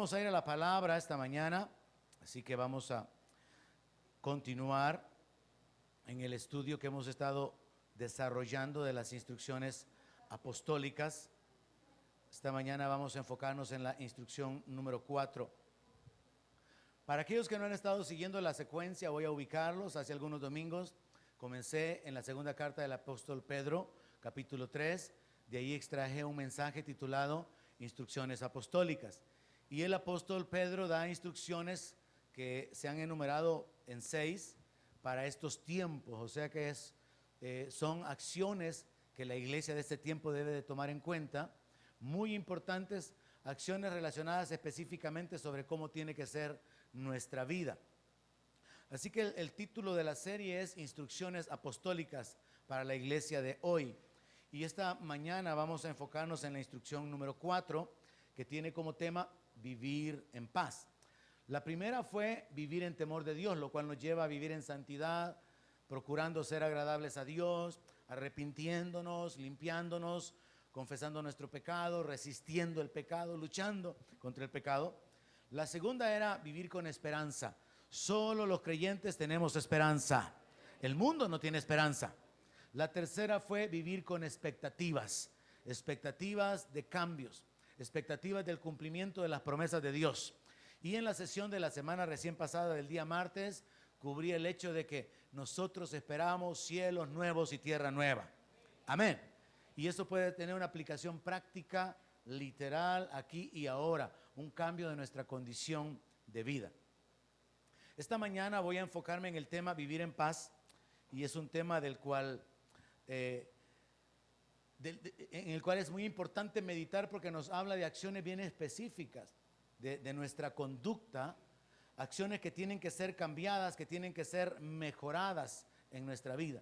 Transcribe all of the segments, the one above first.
vamos a ir a la palabra esta mañana, así que vamos a continuar en el estudio que hemos estado desarrollando de las instrucciones apostólicas. Esta mañana vamos a enfocarnos en la instrucción número 4. Para aquellos que no han estado siguiendo la secuencia, voy a ubicarlos. Hace algunos domingos comencé en la segunda carta del apóstol Pedro, capítulo 3. De ahí extraje un mensaje titulado Instrucciones Apostólicas. Y el apóstol Pedro da instrucciones que se han enumerado en 6 para estos tiempos. O sea que son acciones que la iglesia de este tiempo debe de tomar en cuenta. Muy importantes, acciones relacionadas específicamente sobre cómo tiene que ser nuestra vida. Así que el título de la serie es Instrucciones Apostólicas para la iglesia de hoy. Y esta mañana vamos a enfocarnos en la instrucción número 4, que tiene como tema vivir en paz. La primera fue vivir en temor de Dios, lo cual nos lleva a vivir en santidad, procurando ser agradables a Dios, arrepintiéndonos, limpiándonos, confesando nuestro pecado, resistiendo el pecado, luchando contra el pecado. La segunda era vivir con esperanza. Solo los creyentes tenemos esperanza. El mundo no tiene esperanza. La tercera fue vivir con expectativas, expectativas de cambios, expectativas del cumplimiento de las promesas de Dios. Y en la sesión de la semana recién pasada, del día martes, cubrí el hecho de que nosotros esperamos cielos nuevos y tierra nueva. Amén. Y eso puede tener una aplicación práctica, literal, aquí y ahora, un cambio de nuestra condición de vida. Esta mañana voy a enfocarme en el tema vivir en paz, y es un tema del cual en el cual es muy importante meditar, porque nos habla de acciones bien específicas de nuestra conducta, acciones que tienen que ser cambiadas, que tienen que ser mejoradas en nuestra vida.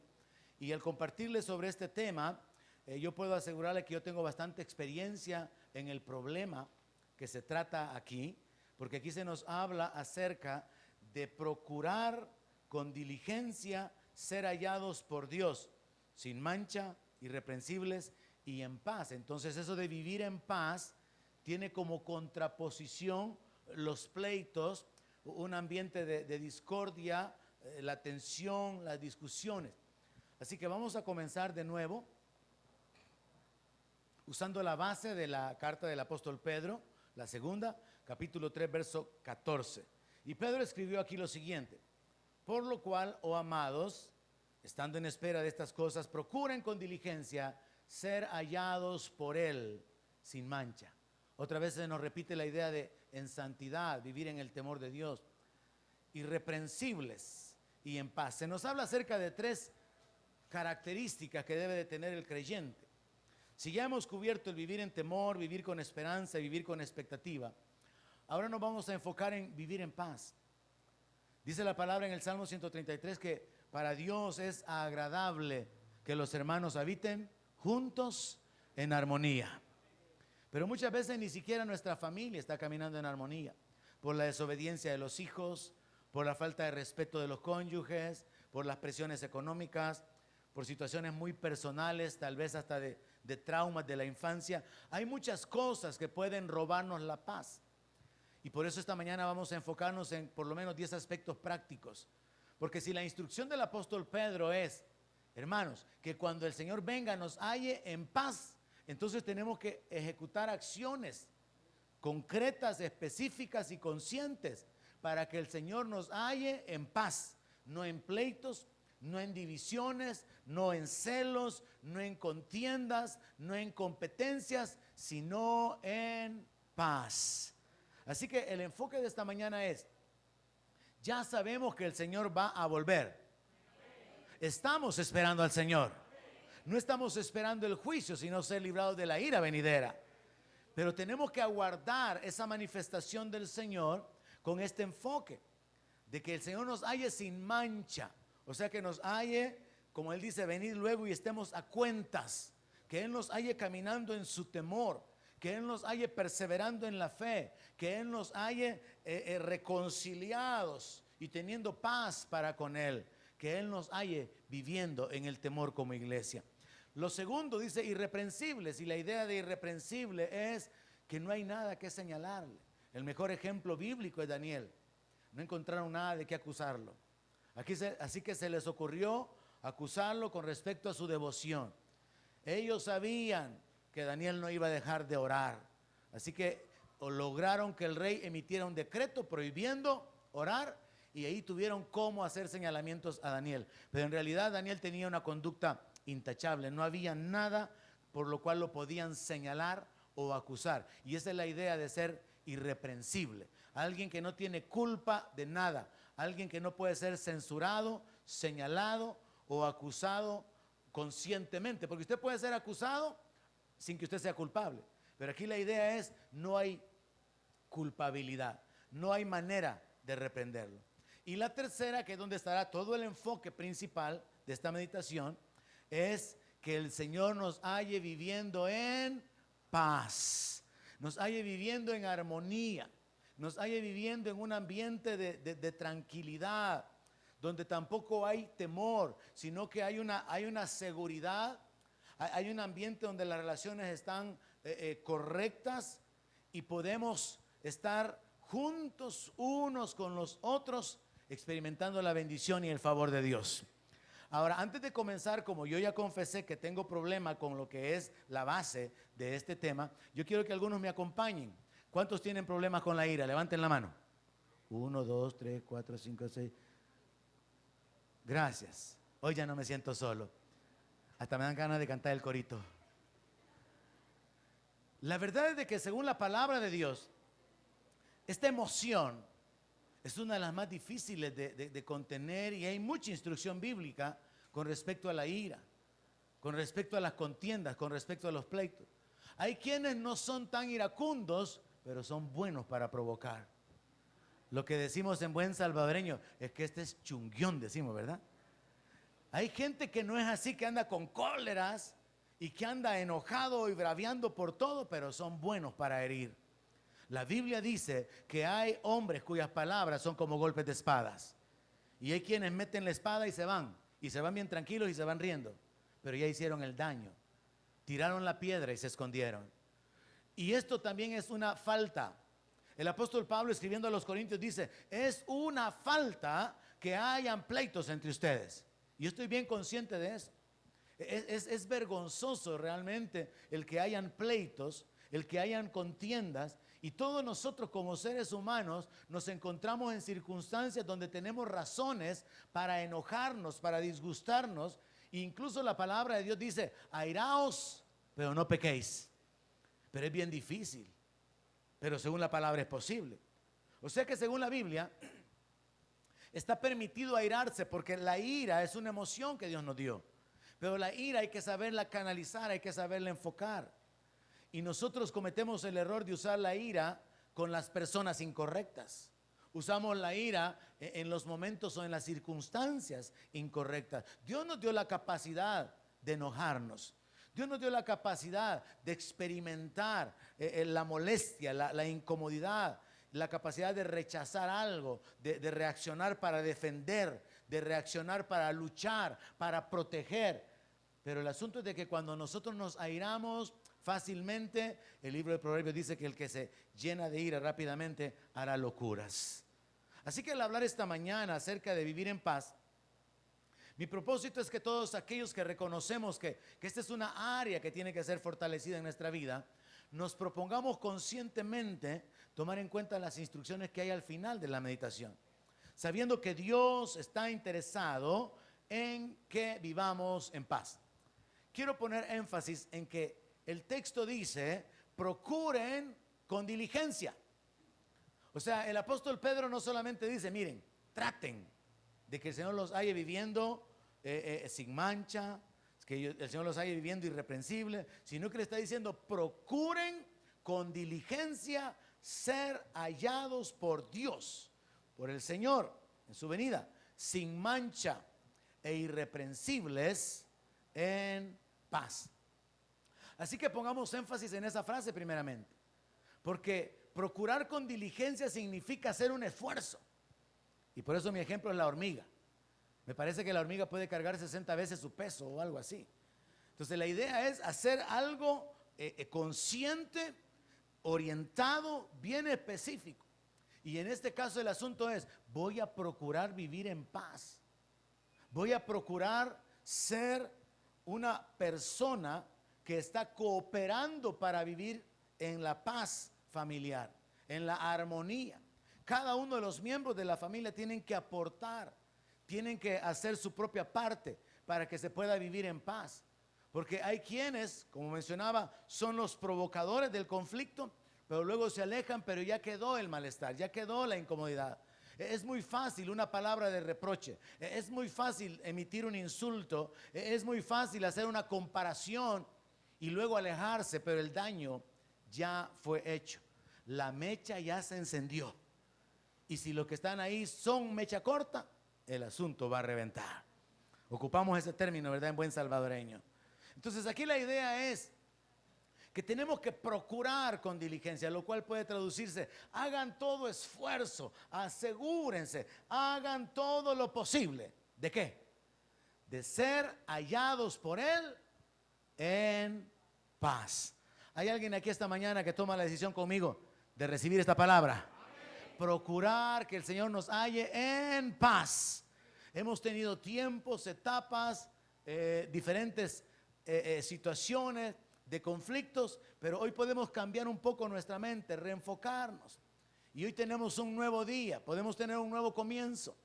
Y al compartirles sobre este tema, yo puedo asegurarle que yo tengo bastante experiencia en el problema que se trata aquí, porque aquí se nos habla acerca de procurar con diligencia ser hallados por Dios, sin mancha, irreprensibles y en paz. Entonces eso de vivir en paz tiene como contraposición los pleitos, un ambiente de discordia, la tensión, las discusiones. Así que vamos a comenzar de nuevo usando la base de la carta del apóstol Pedro, la segunda, capítulo 3, verso 14. Y Pedro escribió aquí lo siguiente: por lo cual, oh amados, estando en espera de estas cosas, procuren con diligencia ser hallados por Él sin mancha. Otra vez se nos repite la idea de en santidad, vivir en el temor de Dios, irreprensibles y en paz. Se nos habla acerca de 3 características que debe de tener el creyente. Si ya hemos cubierto el vivir en temor, vivir con esperanza y vivir con expectativa, ahora nos vamos a enfocar en vivir en paz. Dice la palabra en el Salmo 133 que para Dios es agradable que los hermanos habiten juntos en armonía. Pero muchas veces ni siquiera nuestra familia está caminando en armonía, por la desobediencia de los hijos, por la falta de respeto de los cónyuges, por las presiones económicas, por situaciones muy personales, tal vez hasta de traumas de la infancia. Hay muchas cosas que pueden robarnos la paz. Y por eso esta mañana vamos a enfocarnos en por lo menos 10 aspectos prácticos. Porque si la instrucción del apóstol Pedro es, hermanos, que cuando el Señor venga nos halle en paz, entonces tenemos que ejecutar acciones concretas, específicas y conscientes para que el Señor nos halle en paz, no en pleitos, no en divisiones, no en celos, no en contiendas, no en competencias, sino en paz. Así que el enfoque de esta mañana es, ya sabemos que el Señor va a volver. Estamos esperando al Señor. No estamos esperando el juicio, sino ser librados de la ira venidera. Pero tenemos que aguardar esa manifestación del Señor con este enfoque, de que el Señor nos halle sin mancha. O sea, que nos halle, como Él dice, venid luego y estemos a cuentas. Que Él nos halle caminando en su temor, que Él nos halle perseverando en la fe, que Él nos halle reconciliados y teniendo paz para con Él, que Él nos halle viviendo en el temor como iglesia. Lo segundo dice irreprensibles, y la idea de irreprensible es que no hay nada que señalarle, El mejor ejemplo bíblico es Daniel. No encontraron nada de qué acusarlo. Así que se les ocurrió acusarlo con respecto a su devoción. Ellos sabían que Daniel no iba a dejar de orar. Así que lograron que el rey emitiera un decreto prohibiendo orar, y ahí tuvieron cómo hacer señalamientos a Daniel. Pero en realidad Daniel tenía una conducta intachable. No había nada por lo cual lo podían señalar o acusar. Y esa es la idea de ser irreprensible. Alguien que no tiene culpa de nada. Alguien que no puede ser censurado, señalado o acusado conscientemente. Porque usted puede ser acusado sin que usted sea culpable. Pero aquí la idea es, no hay culpabilidad. No hay manera de reprenderlo. Y la tercera, que es donde estará todo el enfoque principal de esta meditación, es que el Señor nos halle viviendo en paz, nos halle viviendo en armonía, nos halle viviendo en un ambiente de tranquilidad, donde tampoco hay temor, sino que hay una seguridad, hay un ambiente donde las relaciones están correctas y podemos estar juntos unos con los otros, experimentando la bendición y el favor de Dios. Ahora, antes de comenzar, como yo ya confesé que tengo problema con lo que es la base de este tema, yo quiero que algunos me acompañen. ¿Cuántos tienen problemas con la ira? Levanten la mano. 1, 2, 3, 4, 5, 6. Gracias. Hoy ya no me siento solo. Hasta me dan ganas de cantar el corito. La verdad es de que según la palabra de Dios, esta emoción es una de las más difíciles de contener, y hay mucha instrucción bíblica con respecto a la ira, con respecto a las contiendas, con respecto a los pleitos. Hay quienes no son tan iracundos, pero son buenos para provocar. Lo que decimos en buen salvadoreño es que este es chunguión, decimos, ¿verdad? Hay gente que no es así, que anda con cóleras y que anda enojado y braviando por todo, pero son buenos para herir. La Biblia dice que hay hombres cuyas palabras son como golpes de espadas. Y hay quienes meten la espada y se van bien tranquilos y se van riendo. Pero ya hicieron el daño. Tiraron la piedra y se escondieron. Y esto también es una falta. El apóstol Pablo, escribiendo a los Corintios, dice, es una falta que hayan pleitos entre ustedes. Y yo estoy bien consciente de eso. Es vergonzoso realmente el que hayan pleitos, el que hayan contiendas. Y todos nosotros como seres humanos nos encontramos en circunstancias donde tenemos razones para enojarnos, para disgustarnos. E incluso la palabra de Dios dice, airaos, pero no pequéis. Pero es bien difícil. Pero según la palabra es posible. O sea que según la Biblia está permitido airarse, porque la ira es una emoción que Dios nos dio. Pero la ira hay que saberla canalizar, hay que saberla enfocar. Y nosotros cometemos el error de usar la ira con las personas incorrectas. Usamos la ira en los momentos o en las circunstancias incorrectas. Dios nos dio la capacidad de enojarnos. Dios nos dio la capacidad de experimentar la molestia, la incomodidad, la capacidad de rechazar algo, de reaccionar para defender, de reaccionar para luchar, para proteger. Pero el asunto es de que cuando nosotros nos airamos fácilmente, el libro de Proverbios dice que el que se llena de ira rápidamente hará locuras. Así que al hablar esta mañana acerca de vivir en paz, mi propósito es que todos aquellos que reconocemos que esta es una área que tiene que ser fortalecida en nuestra vida, nos propongamos conscientemente tomar en cuenta las instrucciones que hay al final de la meditación, sabiendo que Dios está interesado en que vivamos en paz. Quiero poner énfasis en que el texto dice, procuren con diligencia. O sea, el apóstol Pedro no solamente dice, miren, traten de que el Señor los halle viviendo sin mancha, que el Señor los halle viviendo irreprensible, sino que le está diciendo, procuren con diligencia ser hallados por Dios, por el Señor, en su venida, sin mancha e irreprensibles en paz. Así que pongamos énfasis en esa frase primeramente, porque procurar con diligencia significa hacer un esfuerzo. Y por eso mi ejemplo es la hormiga. Me parece que la hormiga puede cargar 60 veces su peso o algo así. Entonces la idea es hacer algo consciente orientado, bien específico. Y en este caso el asunto es, voy a procurar vivir en paz. Voy a procurar ser una persona que está cooperando para vivir en la paz familiar, en la armonía. Cada uno de los miembros de la familia tienen que aportar, tienen que hacer su propia parte para que se pueda vivir en paz. Porque hay quienes, como mencionaba, son los provocadores del conflicto, pero luego se alejan, pero ya quedó el malestar, ya quedó la incomodidad. Es muy fácil una palabra de reproche, es muy fácil emitir un insulto, es muy fácil hacer una comparación y luego alejarse, pero el daño ya fue hecho. La mecha ya se encendió. Y si los que están ahí son mecha corta, el asunto va a reventar. Ocupamos ese término, ¿verdad? En buen salvadoreño. Entonces aquí la idea es que tenemos que procurar con diligencia, lo cual puede traducirse, hagan todo esfuerzo, asegúrense, hagan todo lo posible. ¿De qué? De ser hallados por Él en paz. ¿Hay alguien aquí esta mañana que toma la decisión conmigo de recibir esta palabra? Amén. Procurar que el Señor nos halle en paz. Hemos tenido tiempos, etapas, diferentes situaciones de conflictos, pero hoy podemos cambiar un poco nuestra mente, reenfocarnos. Y hoy tenemos un nuevo día, podemos tener un nuevo comienzo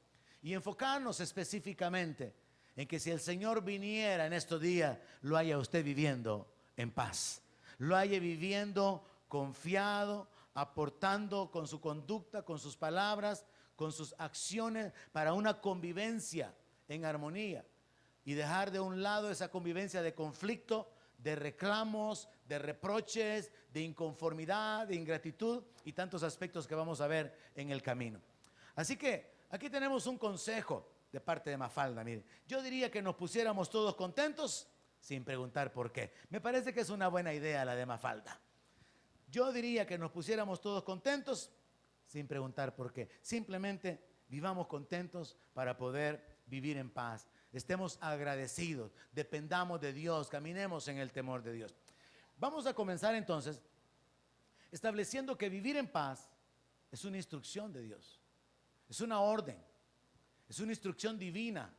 y enfocarnos específicamente en que si el Señor viniera en estos días, lo haya usted viviendo en paz, lo haya viviendo confiado, aportando con su conducta, con sus palabras, con sus acciones para una convivencia en armonía y dejar de un lado esa convivencia de conflicto, de reclamos, de reproches, de inconformidad, de ingratitud y tantos aspectos que vamos a ver en el camino. Así que aquí tenemos un consejo de parte de Mafalda. Mire, yo diría que nos pusiéramos todos contentos sin preguntar por qué. Me parece que es una buena idea la de Mafalda. Yo diría que nos pusiéramos todos contentos sin preguntar por qué. Simplemente vivamos contentos para poder vivir en paz. Estemos agradecidos, dependamos de Dios, caminemos en el temor de Dios. Vamos a comenzar entonces estableciendo que vivir en paz es una instrucción de Dios, es una orden, es una instrucción divina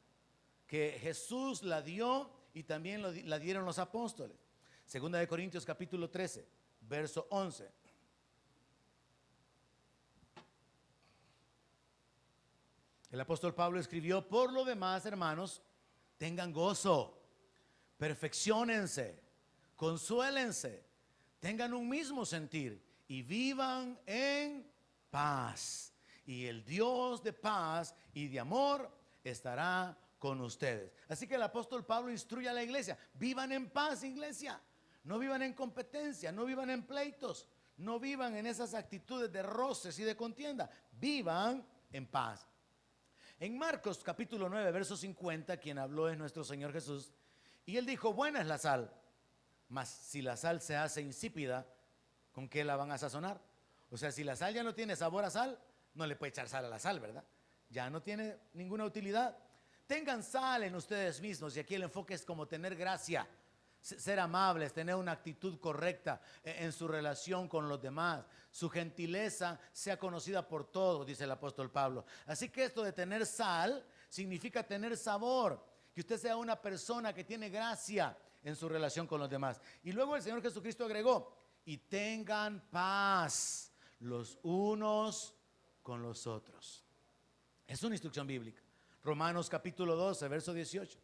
que Jesús la dio y también la dieron los apóstoles. Segunda de Corintios capítulo 13, verso 11. El apóstol Pablo escribió: por lo demás, hermanos, tengan gozo, perfecciónense, consuélense, tengan un mismo sentir y vivan en paz. Y el Dios de paz y de amor estará con ustedes. Así que el apóstol Pablo instruye a la iglesia: vivan en paz, iglesia. No vivan en competencia, no vivan en pleitos, no vivan en esas actitudes de roces y de contienda. Vivan en paz. En Marcos capítulo 9, verso 50, quien habló es nuestro Señor Jesús. Y Él dijo: buena es la sal, mas si la sal se hace insípida, ¿con qué la van a sazonar? O sea, si la sal ya no tiene sabor a sal, no le puede echar sal a la sal, ¿verdad? Ya no tiene ninguna utilidad. Tengan sal en ustedes mismos, y aquí el enfoque es como tener gracia, ser amables, tener una actitud correcta en su relación con los demás. Su gentileza sea conocida por todos, dice el apóstol Pablo. Así que esto de tener sal significa tener sabor, que usted sea una persona que tiene gracia en su relación con los demás. Y luego el Señor Jesucristo agregó: y tengan paz los unos con los otros. Es una instrucción bíblica. Romanos capítulo 12, verso 18.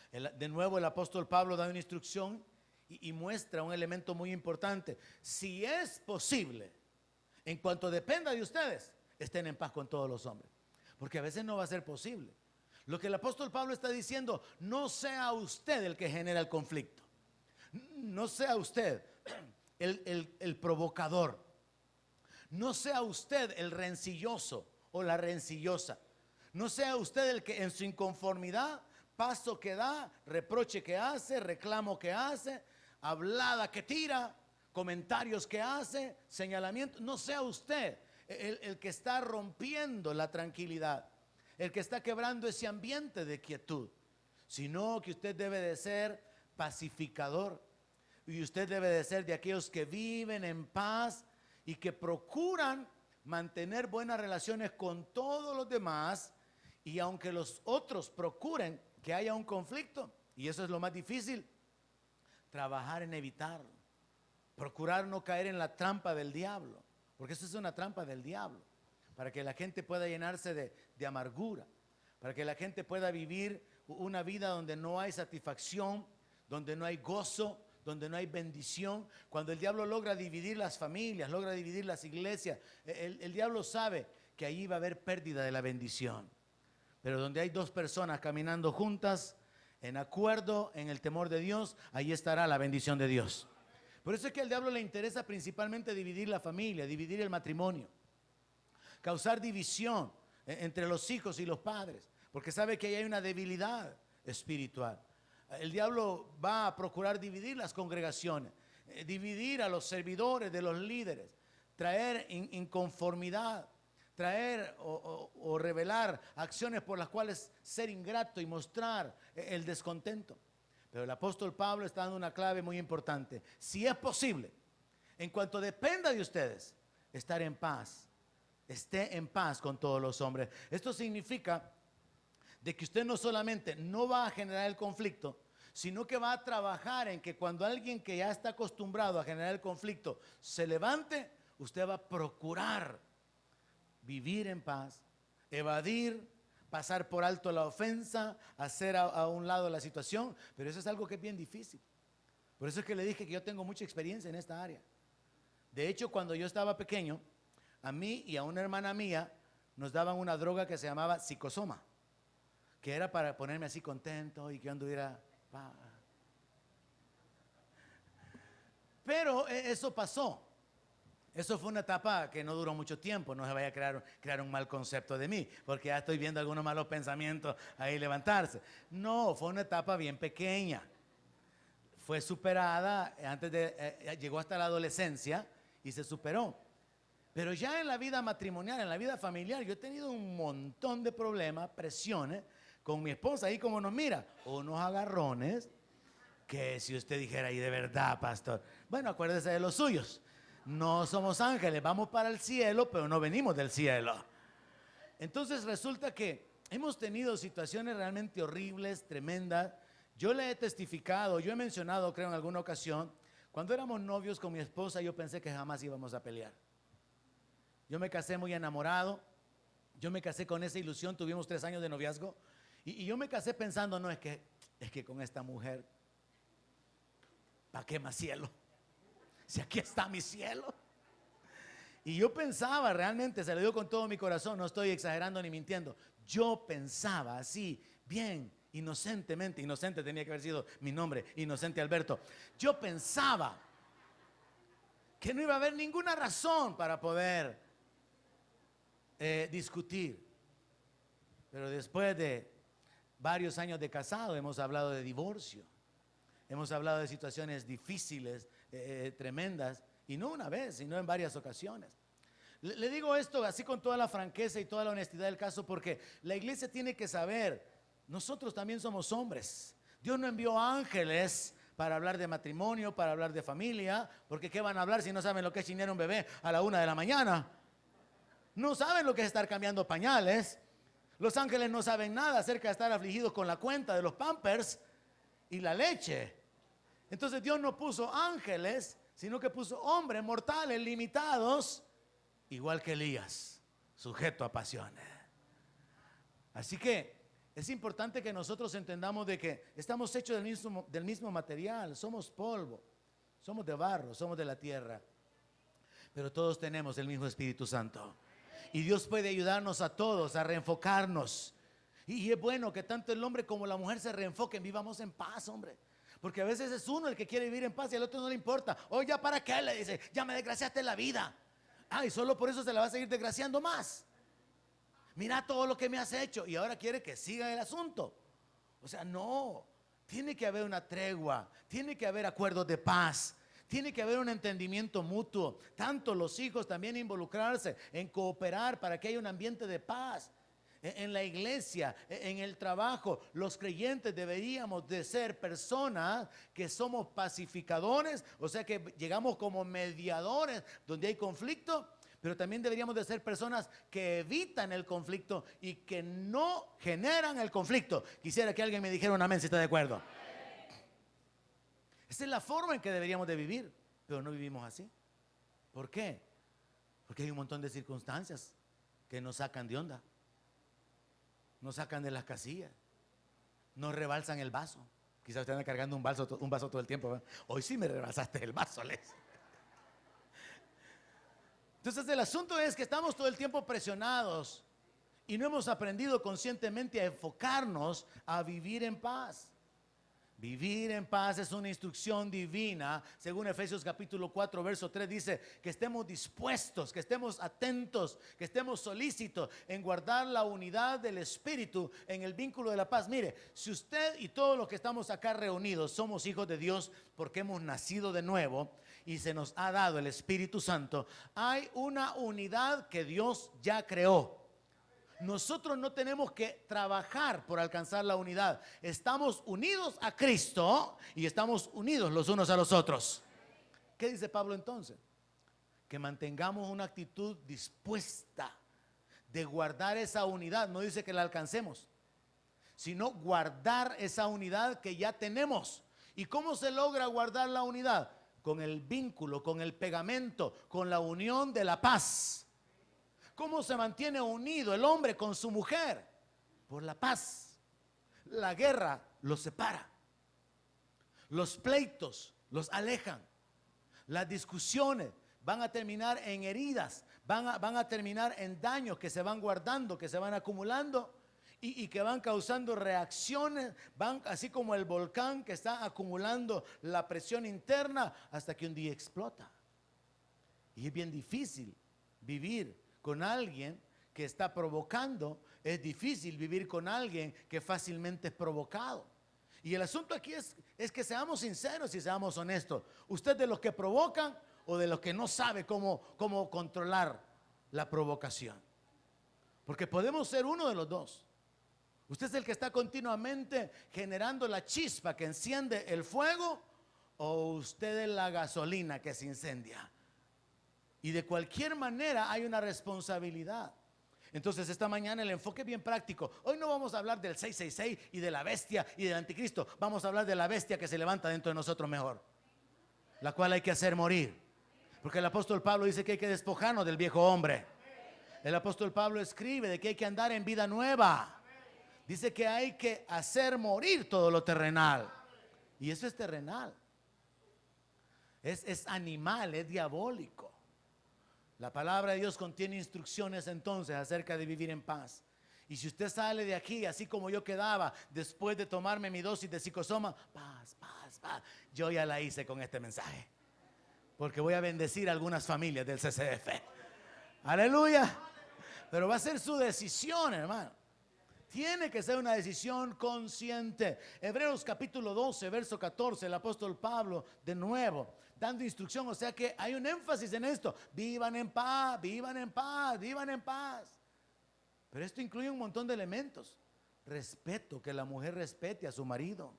De nuevo el apóstol Pablo da una instrucción y muestra un elemento muy importante. Si es posible, en cuanto dependa de ustedes, estén en paz con todos los hombres. Porque a veces no va a ser posible. Lo que el apóstol Pablo está diciendo: no sea usted el que genera el conflicto. No sea usted el provocador. No sea usted el rencilloso o la rencillosa. No sea usted el que en su inconformidad, paso que da, reproche que hace, reclamo que hace, hablada que tira, comentarios que hace, señalamiento. No sea usted el que está rompiendo la tranquilidad, el que está quebrando ese ambiente de quietud, sino que usted debe de ser pacificador. Y usted debe de ser de aquellos que viven en paz y que procuran mantener buenas relaciones con todos los demás. Y aunque los otros procuren que haya un conflicto, y eso es lo más difícil, trabajar en evitarlo. Procurar no caer en la trampa del diablo, porque eso es una trampa del diablo, para que la gente pueda llenarse de amargura, para que la gente pueda vivir una vida donde no hay satisfacción, donde no hay gozo, donde no hay bendición. Cuando el diablo logra dividir las familias, logra dividir las iglesias, el diablo sabe que allí va a haber pérdida de la bendición. Pero donde hay dos personas caminando juntas, en acuerdo, en el temor de Dios, ahí estará la bendición de Dios. Por eso es que al diablo le interesa principalmente dividir la familia, dividir el matrimonio, causar división entre los hijos y los padres, porque sabe que ahí hay una debilidad espiritual. El diablo va a procurar dividir las congregaciones, dividir a los servidores de los líderes, traer inconformidad, traer o revelar acciones por las cuales ser ingrato y mostrar el descontento. Pero el apóstol Pablo está dando una clave muy importante. Si es posible, en cuanto dependa de ustedes, estar en paz. Esté en paz con todos los hombres. Esto significa de que usted no solamente no va a generar el conflicto, sino que va a trabajar en que cuando alguien que ya está acostumbrado a generar el conflicto se levante, usted va a procurar vivir en paz, evadir, pasar por alto la ofensa, hacer a un lado la situación. Pero eso es algo que es bien difícil. Por eso es que le dije que yo tengo mucha experiencia en esta área. De hecho, cuando yo estaba pequeño, a mí y a una hermana mía nos daban una droga que se llamaba psicosoma, que era para ponerme así contento y que anduviera. Pero eso pasó. Eso fue una etapa que no duró mucho tiempo. No se vaya a crear un mal concepto de mí, porque ya estoy viendo algunos malos pensamientos ahí levantarse. No, fue una etapa bien pequeña. Fue superada, llegó hasta la adolescencia y se superó. Pero ya en la vida matrimonial, en la vida familiar, yo he tenido un montón de problemas, presiones con mi esposa. Ahí como nos mira, unos agarrones que si usted dijera, y de verdad, pastor, bueno, acuérdese de los suyos. No somos ángeles, vamos para el cielo, pero no venimos del cielo. Entonces resulta que hemos tenido situaciones realmente horribles, tremendas. Yo le he testificado, yo he mencionado, creo en alguna ocasión, cuando éramos novios con mi esposa, yo pensé que jamás íbamos a pelear. Yo me casé muy enamorado, yo me casé con esa ilusión, tuvimos 3 años de noviazgo, y yo me casé pensando, no, es que con esta mujer, ¿para qué más cielo? Si aquí está mi cielo. Y yo pensaba realmente, se lo digo con todo mi corazón, no estoy exagerando ni mintiendo, yo pensaba así, bien inocentemente, inocente tenía que haber sido mi nombre, Inocente Alberto. Yo pensaba que no iba a haber ninguna razón para poder discutir. Pero después de varios años de casado hemos hablado de divorcio, hemos hablado de situaciones difíciles, tremendas, y no una vez, sino en varias ocasiones. Le digo esto así con toda la franqueza y toda la honestidad del caso, porque la iglesia tiene que saber, nosotros también somos hombres. Dios no envió ángeles para hablar de matrimonio, para hablar de familia, porque ¿qué van a hablar si no saben lo que es chinear un bebé a la 1 de la mañana? No saben lo que es estar cambiando pañales. Los ángeles no saben nada acerca de estar afligidos con la cuenta de los pampers y la leche. Entonces Dios no puso ángeles, sino que puso hombres mortales, limitados, igual que Elías, sujeto a pasiones. Así que es importante que nosotros entendamos de que estamos hechos del mismo material, somos polvo, somos de barro, somos de la tierra, pero todos tenemos el mismo Espíritu Santo. Y Dios puede ayudarnos a todos a reenfocarnos. Y es bueno que tanto el hombre como la mujer se reenfoquen, vivamos en paz, hombre. Porque a veces es uno el que quiere vivir en paz y al otro no le importa. O ya para qué, le dice, ya me desgraciaste la vida. Y solo por eso se la va a seguir desgraciando más. Mira todo lo que me has hecho y ahora quiere que siga el asunto. O sea, no, tiene que haber una tregua, tiene que haber acuerdos de paz, tiene que haber un entendimiento mutuo. Tanto los hijos también involucrarse en cooperar para que haya un ambiente de paz. en la iglesia, en el trabajo. Los creyentes deberíamos de ser personas que somos pacificadores, o sea que llegamos como mediadores donde hay conflicto, pero también deberíamos de ser personas que evitan el conflicto y que no generan el conflicto. Quisiera que alguien me dijera un amén si está de acuerdo. Esa es la forma en que deberíamos de vivir, pero no vivimos así. ¿Por qué? Porque hay un montón de circunstancias que nos sacan de onda, nos sacan de las casillas, nos rebalsan el vaso. Quizás usted anda cargando un vaso todo el tiempo, ¿verdad? Hoy sí me rebalsaste el vaso, Les. Entonces el asunto es que estamos todo el tiempo presionados y no hemos aprendido conscientemente a enfocarnos a vivir en paz. Vivir en paz es una instrucción divina. Según Efesios capítulo 4 verso 3 dice que estemos dispuestos, que estemos atentos, que estemos solícitos en guardar la unidad del Espíritu en el vínculo de la paz. Mire, si usted y todos los que estamos acá reunidos somos hijos de Dios porque hemos nacido de nuevo y se nos ha dado el Espíritu Santo, hay una unidad que Dios ya creó. Nosotros no tenemos que trabajar por alcanzar la unidad. Estamos unidos a Cristo y estamos unidos los unos a los otros. ¿Qué dice Pablo entonces? Que mantengamos una actitud dispuesta de guardar esa unidad. No dice que la alcancemos, sino guardar esa unidad que ya tenemos. ¿Y cómo se logra guardar la unidad? Con el vínculo, con el pegamento, con la unión de la paz. ¿Cómo se mantiene unido el hombre con su mujer? Por la paz. La guerra los separa. Los pleitos los alejan. Las discusiones van a terminar en heridas, van a terminar en daños que se van guardando, que se van acumulando y que van causando reacciones, van así como el volcán que está acumulando la presión interna hasta que un día explota. Y es bien difícil vivir con alguien que está provocando, es difícil vivir con alguien que fácilmente es provocado. Y el asunto aquí es que seamos sinceros y seamos honestos. ¿Usted de los que provocan o de los que no sabe cómo controlar la provocación? Porque podemos ser uno de los dos. ¿Usted es el que está continuamente generando la chispa que enciende el fuego o usted es la gasolina que se incendia? Y de cualquier manera hay una responsabilidad. Entonces esta mañana el enfoque es bien práctico. Hoy no vamos a hablar del 666 y de la bestia y del anticristo. Vamos a hablar de la bestia que se levanta dentro de nosotros mejor, la cual hay que hacer morir. Porque el apóstol Pablo dice que hay que despojarnos del viejo hombre. El apóstol Pablo escribe de que hay que andar en vida nueva. Dice que hay que hacer morir todo lo terrenal. Y eso es terrenal. Es animal, es diabólico. La palabra de Dios contiene instrucciones entonces acerca de vivir en paz. Y si usted sale de aquí así como yo quedaba después de tomarme mi dosis de psicosoma, paz, paz, paz, yo ya la hice con este mensaje. Porque voy a bendecir a algunas familias del CCF. Aleluya. Pero va a ser su decisión, hermano. Tiene que ser una decisión consciente. Hebreos capítulo 12, verso 14, el apóstol Pablo de nuevo dando instrucción, o sea que hay un énfasis en esto: vivan en paz, vivan en paz, vivan en paz. Pero esto incluye un montón de elementos. Respeto, que la mujer respete a su marido.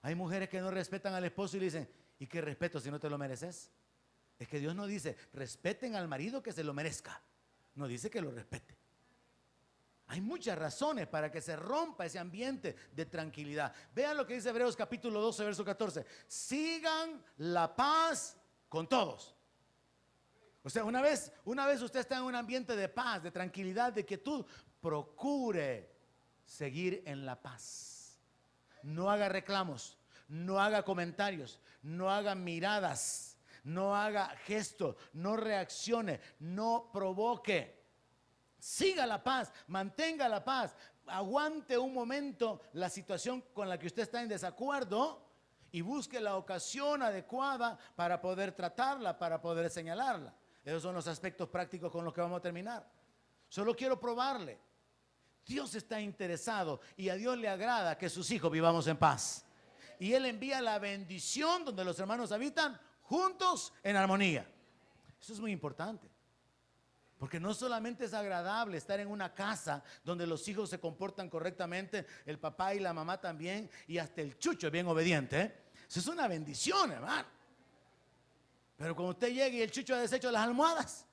Hay mujeres que no respetan al esposo y le dicen: ¿y qué respeto si no te lo mereces? Es que Dios no dice respeten al marido que se lo merezca, no dice que lo respete. Hay muchas razones para que se rompa ese ambiente de tranquilidad. Vean lo que dice Hebreos capítulo 12, verso 14. Sigan la paz con todos. O sea, una vez usted está en un ambiente de paz, de tranquilidad, de quietud, procure seguir en la paz. No haga reclamos, no haga comentarios, no haga miradas, no haga gestos, no reaccione, no provoque. Siga la paz, mantenga la paz, aguante un momento la situación con la que usted está en desacuerdo y busque la ocasión adecuada para poder tratarla, para poder señalarla. Esos son los aspectos prácticos con los que vamos a terminar. Solo quiero probarle: Dios está interesado y a Dios le agrada que sus hijos vivamos en paz. Y Él envía la bendición donde los hermanos habitan juntos en armonía. Eso es muy importante. Porque no solamente es agradable estar en una casa donde los hijos se comportan correctamente, el papá y la mamá también, y hasta el chucho es bien obediente, ¿eh? Eso es una bendición, hermano. Pero cuando usted llega y el chucho ha deshecho las almohadas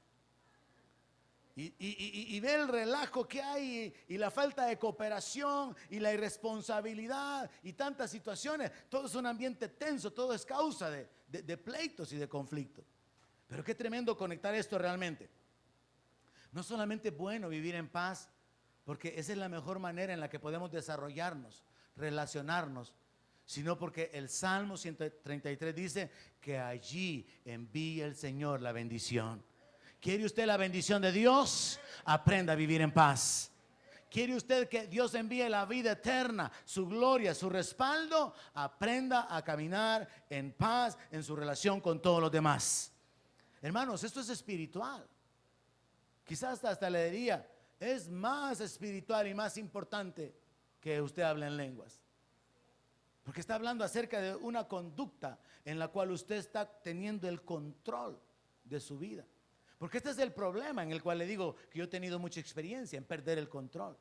y ve el relajo que hay y la falta de cooperación y la irresponsabilidad y tantas situaciones, todo es un ambiente tenso, todo es causa de pleitos y de conflictos. Pero qué tremendo conectar esto realmente. No solamente es bueno vivir en paz, porque esa es la mejor manera en la que podemos desarrollarnos, relacionarnos, sino porque el Salmo 133 dice que allí envía el Señor la bendición. ¿Quiere usted la bendición de Dios? Aprenda a vivir en paz. ¿Quiere usted que Dios envíe la vida eterna, su gloria, su respaldo? Aprenda a caminar en paz en su relación con todos los demás. Hermanos, esto es espiritual. Quizás hasta le diría, es más espiritual y más importante que usted hable en lenguas. Porque está hablando acerca de una conducta en la cual usted está teniendo el control de su vida. Porque este es el problema en el cual le digo que yo he tenido mucha experiencia en perder el control.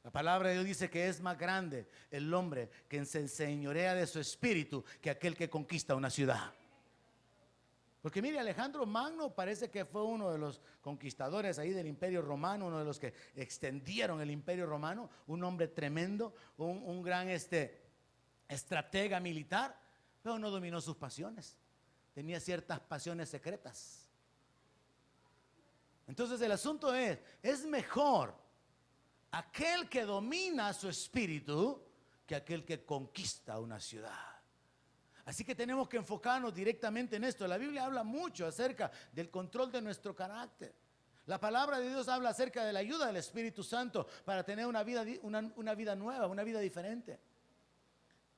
La palabra de Dios dice que es más grande el hombre que se enseñorea de su espíritu que aquel que conquista una ciudad. Porque mire, Alejandro Magno parece que fue uno de los conquistadores ahí del Imperio Romano, uno de los que extendieron el Imperio Romano, un hombre tremendo, un gran estratega militar, pero no dominó sus pasiones, tenía ciertas pasiones secretas. Entonces el asunto es mejor aquel que domina su espíritu que aquel que conquista una ciudad. Así que tenemos que enfocarnos directamente en esto. La Biblia habla mucho acerca del control de nuestro carácter. La palabra de Dios habla acerca de la ayuda del Espíritu Santo para tener una vida nueva, una vida diferente.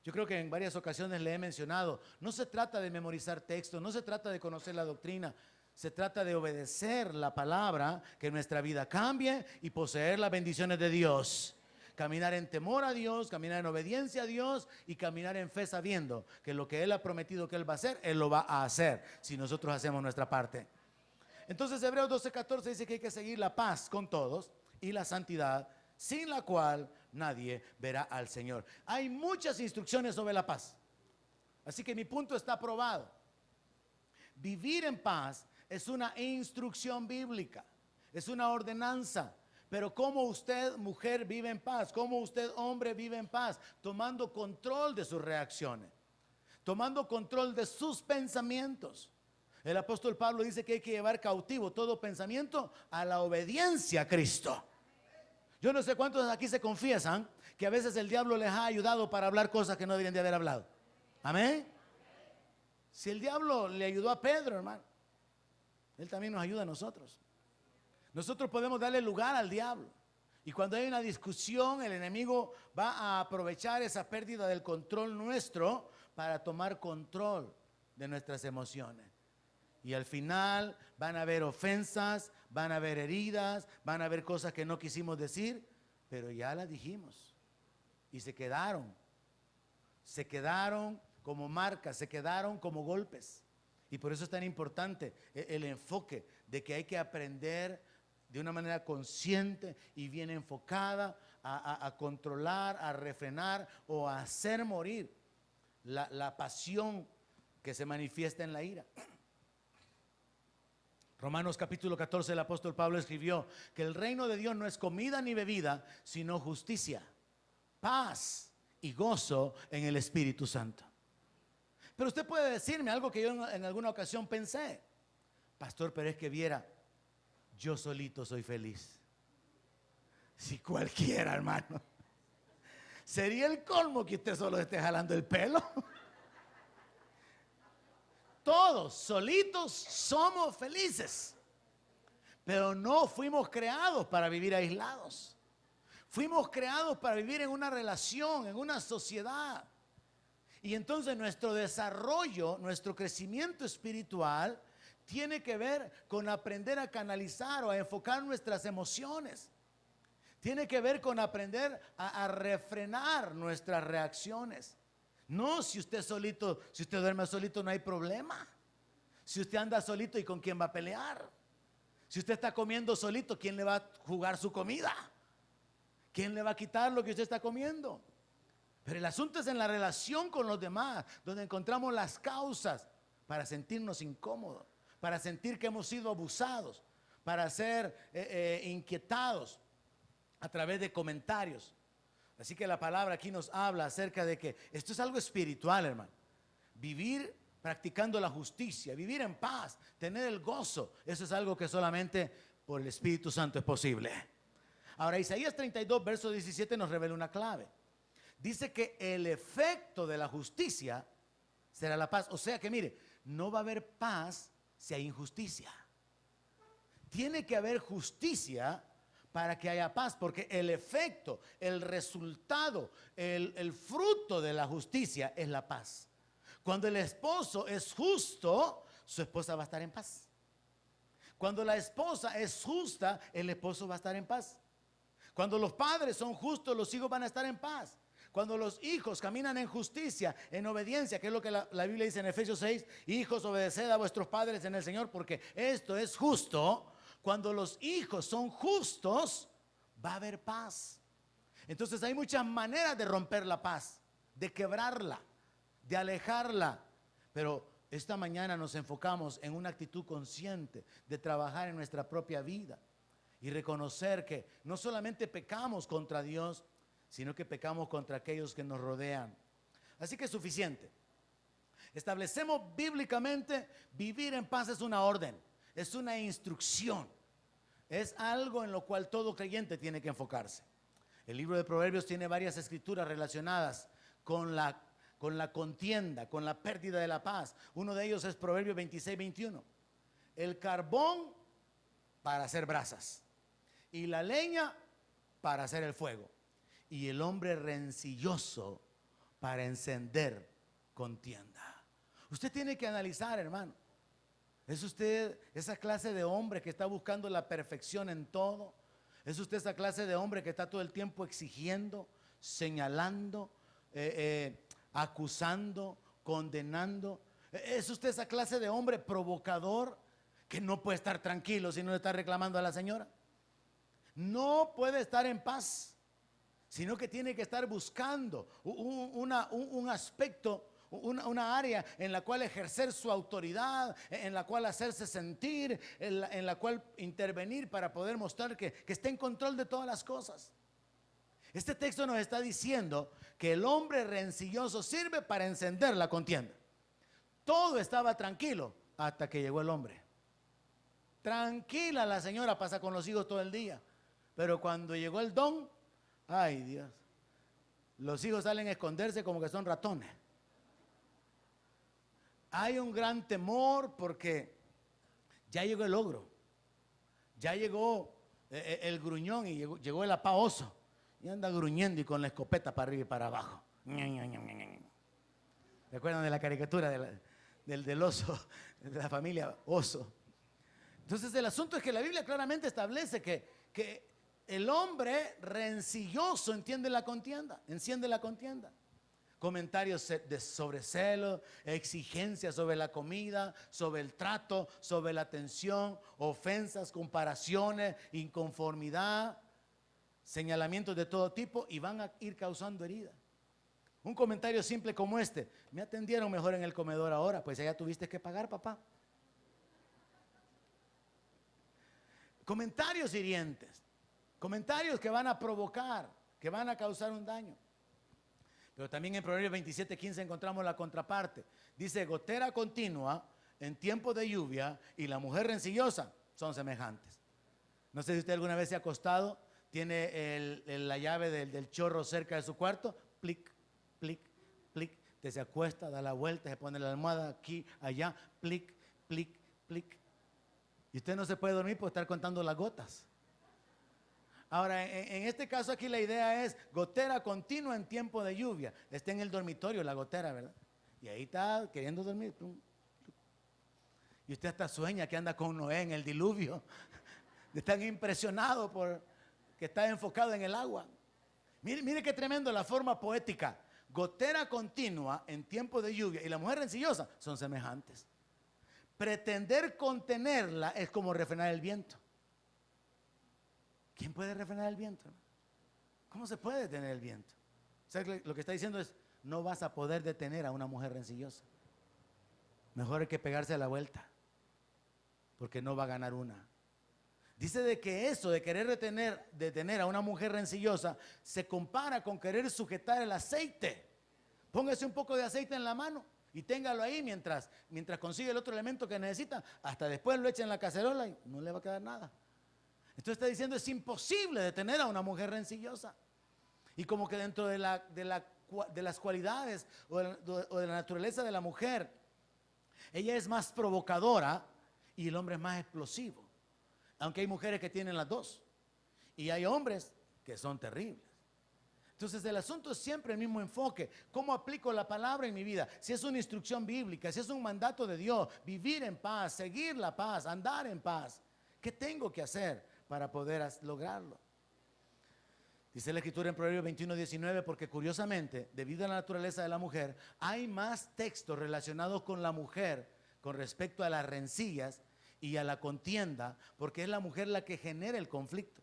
Yo creo que en varias ocasiones le he mencionado, no se trata de memorizar textos, no se trata de conocer la doctrina, se trata de obedecer la palabra, que nuestra vida cambie y poseer las bendiciones de Dios. Caminar en temor a Dios, caminar en obediencia a Dios y caminar en fe sabiendo que lo que Él ha prometido que Él va a hacer, Él lo va a hacer si nosotros hacemos nuestra parte. Entonces Hebreos 12:14 dice que hay que seguir la paz con todos y la santidad, sin la cual nadie verá al Señor. Hay muchas instrucciones sobre la paz, así que mi punto está aprobado. Vivir en paz es una instrucción bíblica, es una ordenanza. Pero ¿cómo usted, mujer, vive en paz? ¿Cómo usted, hombre, vive en paz? Tomando control de sus reacciones, tomando control de sus pensamientos. El apóstol Pablo dice que hay que llevar cautivo todo pensamiento a la obediencia a Cristo. Yo no sé cuántos aquí se confiesan que a veces el diablo les ha ayudado para hablar cosas que no deberían de haber hablado. Amén. Si el diablo le ayudó a Pedro, hermano, él también nos ayuda a nosotros. Nosotros podemos darle lugar al diablo. Y cuando hay una discusión, el enemigo va a aprovechar esa pérdida del control nuestro para tomar control de nuestras emociones. Y al final van a haber ofensas, van a haber heridas, van a haber cosas que no quisimos decir, pero ya las dijimos. Y se quedaron como marcas, se quedaron como golpes. Y por eso es tan importante el enfoque de que hay que aprender de una manera consciente y bien enfocada a controlar, a refrenar o a hacer morir la pasión que se manifiesta en la ira. Romanos capítulo 14, el apóstol Pablo escribió que el reino de Dios no es comida ni bebida, sino justicia, paz y gozo en el Espíritu Santo. Pero usted puede decirme algo que yo en alguna ocasión pensé, pastor, pero es que viera, yo solito soy feliz. Si cualquiera, hermano, sería el colmo que usted solo esté jalando el pelo. Todos solitos somos felices, pero no fuimos creados para vivir aislados. Fuimos creados para vivir en una relación, en una sociedad. Y entonces nuestro desarrollo, nuestro crecimiento espiritual tiene que ver con aprender a canalizar o a enfocar nuestras emociones. Tiene que ver con aprender a refrenar nuestras reacciones. No, si usted solito, si usted duerme solito no hay problema. Si usted anda solito, ¿y con quién va a pelear? Si usted está comiendo solito, ¿quién le va a jugar su comida? ¿Quién le va a quitar lo que usted está comiendo? Pero el asunto es en la relación con los demás, donde encontramos las causas para sentirnos incómodos, para sentir que hemos sido abusados, para ser inquietados a través de comentarios. Así que la palabra aquí nos habla acerca de que esto es algo espiritual, hermano. Vivir practicando la justicia, vivir en paz, tener el gozo, eso es algo que solamente por el Espíritu Santo es posible. Ahora, Isaías 32, verso 17 nos revela una clave. Dice que el efecto de la justicia será la paz. O sea que mire, no va a haber paz si hay injusticia. Tiene que haber justicia para que haya paz, porque el efecto, el resultado, el fruto de la justicia es la paz. Cuando el esposo es justo, su esposa va a estar en paz. Cuando la esposa es justa, el esposo va a estar en paz. Cuando los padres son justos, los hijos van a estar en paz. Cuando los hijos caminan en justicia, en obediencia, que es lo que la Biblia dice en Efesios 6, hijos, obedeced a vuestros padres en el Señor, porque esto es justo. Cuando los hijos son justos, va a haber paz. Entonces hay muchas maneras de romper la paz, de quebrarla, de alejarla. Pero esta mañana nos enfocamos en una actitud consciente de trabajar en nuestra propia vida y reconocer que no solamente pecamos contra Dios, sino que pecamos contra aquellos que nos rodean. Así que es suficiente. Establecemos bíblicamente, vivir en paz es una orden, es una instrucción, es algo en lo cual todo creyente tiene que enfocarse. El libro de Proverbios tiene varias escrituras relacionadas con la contienda, con la pérdida de la paz. Uno de ellos es Proverbios 26, 21. El carbón para hacer brasas y la leña para hacer el fuego, y el hombre rencilloso para encender contienda. Usted tiene que analizar, hermano. ¿Es usted esa clase de hombre que está buscando la perfección en todo? ¿Es usted esa clase de hombre que está todo el tiempo exigiendo, señalando, acusando, condenando? ¿Es usted esa clase de hombre provocador que no puede estar tranquilo si no le está reclamando a la señora? No puede estar en paz, sino que tiene que estar buscando un aspecto, una área en la cual ejercer su autoridad, en la cual hacerse sentir, en la cual intervenir para poder mostrar que está en control de todas las cosas. Este texto nos está diciendo que el hombre rencilloso sirve para encender la contienda. Todo estaba tranquilo hasta que llegó el hombre. Tranquila la señora, pasa con los hijos todo el día, pero cuando llegó el don, ay Dios, los hijos salen a esconderse como que son ratones. Hay un gran temor porque ya llegó el ogro, ya llegó el gruñón y llegó el apaoso y anda gruñendo y con la escopeta para arriba y para abajo. ¿Recuerdan de la caricatura del oso, de la familia oso? Entonces el asunto es que la Biblia claramente establece que el hombre rencilloso enciende la contienda. Comentarios sobre celo, exigencias sobre la comida, sobre el trato, sobre la atención, ofensas, comparaciones, inconformidad, señalamientos de todo tipo, y van a ir causando heridas. Un comentario simple como este: me atendieron mejor en el comedor ahora, pues allá tuviste que pagar, papá. Comentarios hirientes, comentarios que van a provocar, que van a causar un daño. Pero también en Proverbios 27:15 encontramos la contraparte. Dice: gotera continua en tiempo de lluvia y la mujer rencillosa son semejantes. No sé si usted alguna vez se ha acostado, tiene la llave del chorro cerca de su cuarto, plic, plic, plic, te se acuesta, da la vuelta, se pone la almohada aquí, allá, plic, plic, plic. Y usted no se puede dormir por estar contando las gotas. Ahora, en este caso aquí la idea es gotera continua en tiempo de lluvia. Está en el dormitorio la gotera, ¿verdad? Y ahí está queriendo dormir. Y usted hasta sueña que anda con Noé en el diluvio. Están impresionados por que está enfocado en el agua. Mire qué tremendo la forma poética. Gotera continua en tiempo de lluvia y la mujer rencillosa son semejantes. pretender contenerla es como refrenar el viento. ¿Quién puede refrenar el viento? ¿Cómo se puede detener el viento? O sea, lo que está diciendo es, no vas a poder detener a una mujer rencillosa. Mejor hay que pegarse a la vuelta, porque no va a ganar una. Dice de que eso de querer detener a una mujer rencillosa se compara con querer sujetar el aceite. Póngase un poco de aceite en la mano y téngalo ahí mientras consigue el otro elemento que necesita. Hasta después lo echa en la cacerola y no le va a quedar nada. Entonces está diciendo, es imposible detener a una mujer rencillosa. Y como que dentro de las cualidades o de la naturaleza de la mujer, ella es más provocadora y el hombre es más explosivo. Aunque hay mujeres que tienen las dos. Y hay hombres que son terribles. Entonces el asunto es siempre el mismo enfoque. ¿Cómo aplico la palabra en mi vida? Si es una instrucción bíblica, si es un mandato de Dios, vivir en paz, seguir la paz, andar en paz. ¿Qué tengo que hacer para poder lograrlo? Dice la Escritura en Proverbios 21:19, porque curiosamente, debido a la naturaleza de la mujer, hay más textos relacionados con la mujer con respecto a las rencillas y a la contienda, porque es la mujer la que genera el conflicto.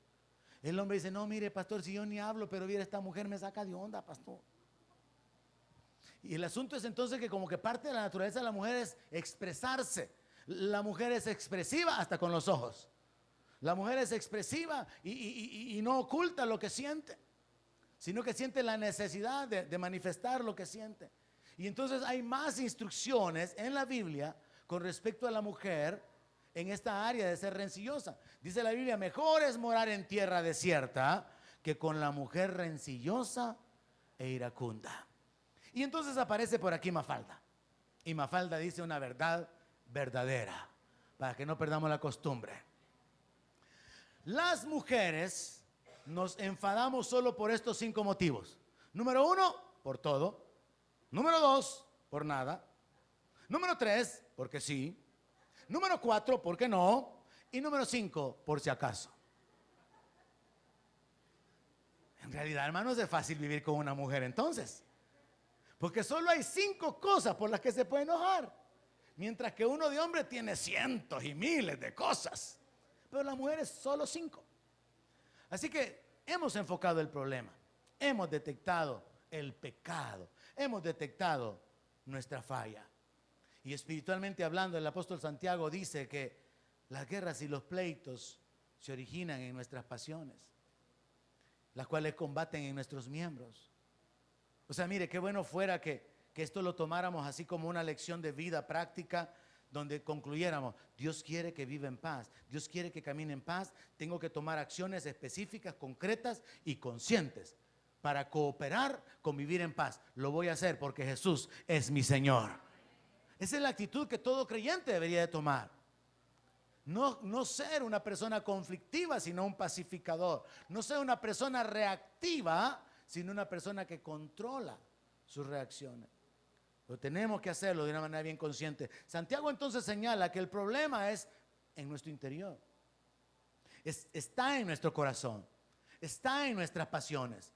El hombre dice, no, mire, pastor, si yo ni hablo, pero viera, esta mujer me saca de onda, pastor. Y el asunto es entonces que como que parte de la naturaleza de la mujer es expresarse. La mujer es expresiva hasta con los ojos. La mujer es expresiva y no oculta lo que siente, sino que siente la necesidad de manifestar lo que siente. Y entonces hay más instrucciones en la Biblia con respecto a la mujer en esta área de ser rencillosa. Dice la Biblia, mejor es morar en tierra desierta que con la mujer rencillosa e iracunda. Y entonces aparece por aquí Mafalda. Y Mafalda dice una verdad verdadera, para que no perdamos la costumbre. Las mujeres nos enfadamos solo por estos 5 motivos. Número 1, por todo. Número 2, por nada. Número 3, porque sí. Número 4, porque no. Y número 5, por si acaso. En realidad, hermanos, es fácil vivir con una mujer entonces. Porque solo hay 5 cosas por las que se puede enojar. Mientras que uno de hombre tiene cientos y miles de cosas. Pero la mujer es solo 5. Así que hemos enfocado el problema. Hemos detectado el pecado. Hemos detectado nuestra falla. Y espiritualmente hablando, el apóstol Santiago dice que las guerras y los pleitos se originan en nuestras pasiones, las cuales combaten en nuestros miembros. O sea, mire, qué bueno fuera que esto lo tomáramos así como una lección de vida práctica, donde concluyéramos, Dios quiere que viva en paz, Dios quiere que camine en paz, tengo que tomar acciones específicas, concretas y conscientes para cooperar con vivir en paz. Lo voy a hacer porque Jesús es mi Señor. Esa es la actitud que todo creyente debería de tomar. No ser una persona conflictiva, sino un pacificador. No ser una persona reactiva, sino una persona que controla sus reacciones. Pero tenemos que hacerlo de una manera bien consciente. Santiago entonces señala que el problema es en nuestro interior. Está en nuestro corazón. Está en nuestras pasiones.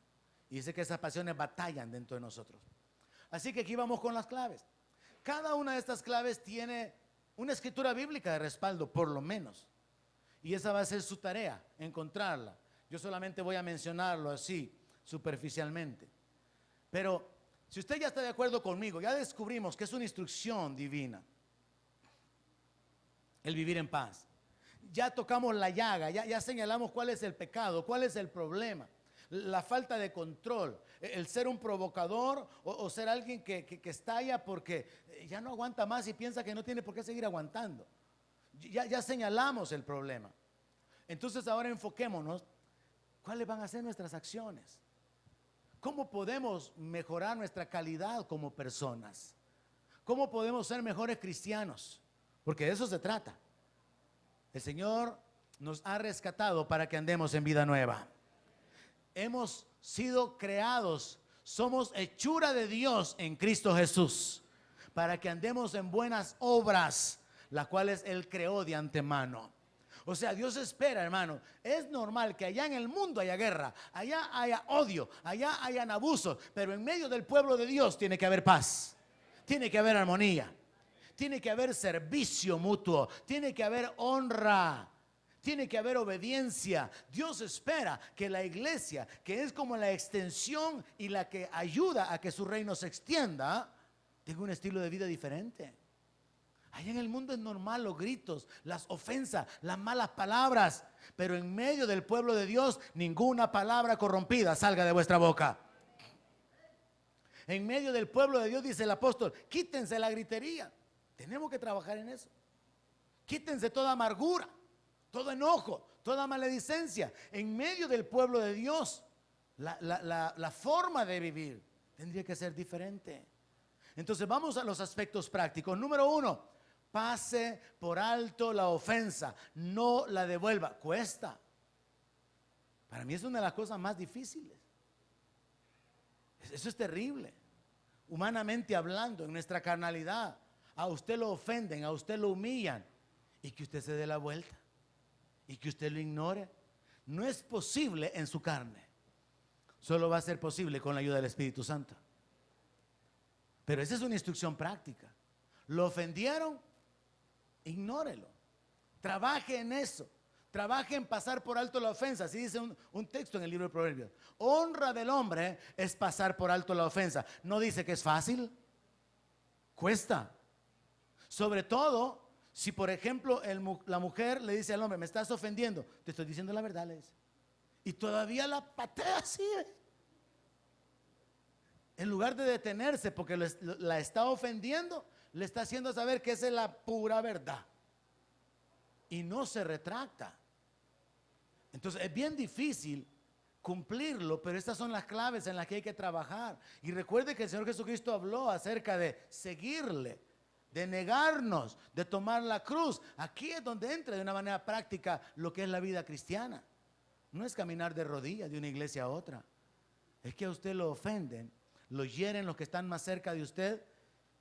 Y dice que esas pasiones batallan dentro de nosotros. Así que aquí vamos con las claves. Cada una de estas claves tiene una escritura bíblica de respaldo, por lo menos. Y esa va a ser su tarea, encontrarla. Yo solamente voy a mencionarlo así, superficialmente. Pero si usted ya está de acuerdo conmigo, ya descubrimos que es una instrucción divina el vivir en paz. Ya tocamos la llaga, ya señalamos cuál es el pecado, cuál es el problema. La falta de control, el ser un provocador o ser alguien que estalla porque ya no aguanta más y piensa que no tiene por qué seguir aguantando. Ya señalamos el problema. Entonces ahora enfoquémonos, ¿cuáles van a ser nuestras acciones? ¿Cómo podemos mejorar nuestra calidad como personas? ¿Cómo podemos ser mejores cristianos? Porque de eso se trata. El Señor nos ha rescatado para que andemos en vida nueva. Hemos sido creados, somos hechura de Dios en Cristo Jesús, para que andemos en buenas obras, las cuales Él creó de antemano. O sea, Dios espera, hermano. Es normal que allá en el mundo haya guerra, allá haya odio, allá hayan abusos, pero en medio del pueblo de Dios tiene que haber paz, tiene que haber armonía, tiene que haber servicio mutuo, tiene que haber honra, tiene que haber obediencia. Dios espera que la iglesia, que es como la extensión y la que ayuda a que su reino se extienda, tenga un estilo de vida diferente. Allá en el mundo es normal los gritos, las ofensas, las malas palabras, pero en medio del pueblo de Dios ninguna palabra corrompida salga de vuestra boca. En medio del pueblo de Dios, dice el apóstol, quítense la gritería. Tenemos que trabajar en eso. Quítense toda amargura, todo enojo, toda maledicencia. En medio del pueblo de Dios, la forma de vivir tendría que ser diferente. Entonces vamos a los aspectos prácticos. Número 1, pase por alto la ofensa, no la devuelva. Cuesta. Para mí es una de las cosas más difíciles. Eso es terrible. Humanamente hablando, en nuestra carnalidad, a usted lo ofenden, a usted lo humillan y que usted se dé la vuelta y que usted lo ignore. No es posible en su carne. Solo va a ser posible con la ayuda del Espíritu Santo. Pero esa es una instrucción práctica. Lo ofendieron, ignórelo. Trabaje en eso. Trabaje en pasar por alto la ofensa. Así dice un texto en el libro de Proverbios. Honra del hombre es pasar por alto la ofensa. No dice que es fácil. Cuesta. Sobre todo si, por ejemplo, la mujer le dice al hombre, me estás ofendiendo. Te estoy diciendo la verdad, le dice. Y todavía la patea así. En lugar de detenerse porque la está ofendiendo, le está haciendo saber que esa es la pura verdad. Y no se retracta. Entonces es bien difícil cumplirlo, pero estas son las claves en las que hay que trabajar. Y recuerde que el Señor Jesucristo habló acerca de seguirle, de negarnos, de tomar la cruz. Aquí es donde entra de una manera práctica lo que es la vida cristiana. No es caminar de rodillas de una iglesia a otra. Es que a usted lo ofenden, lo hieren los que están más cerca de usted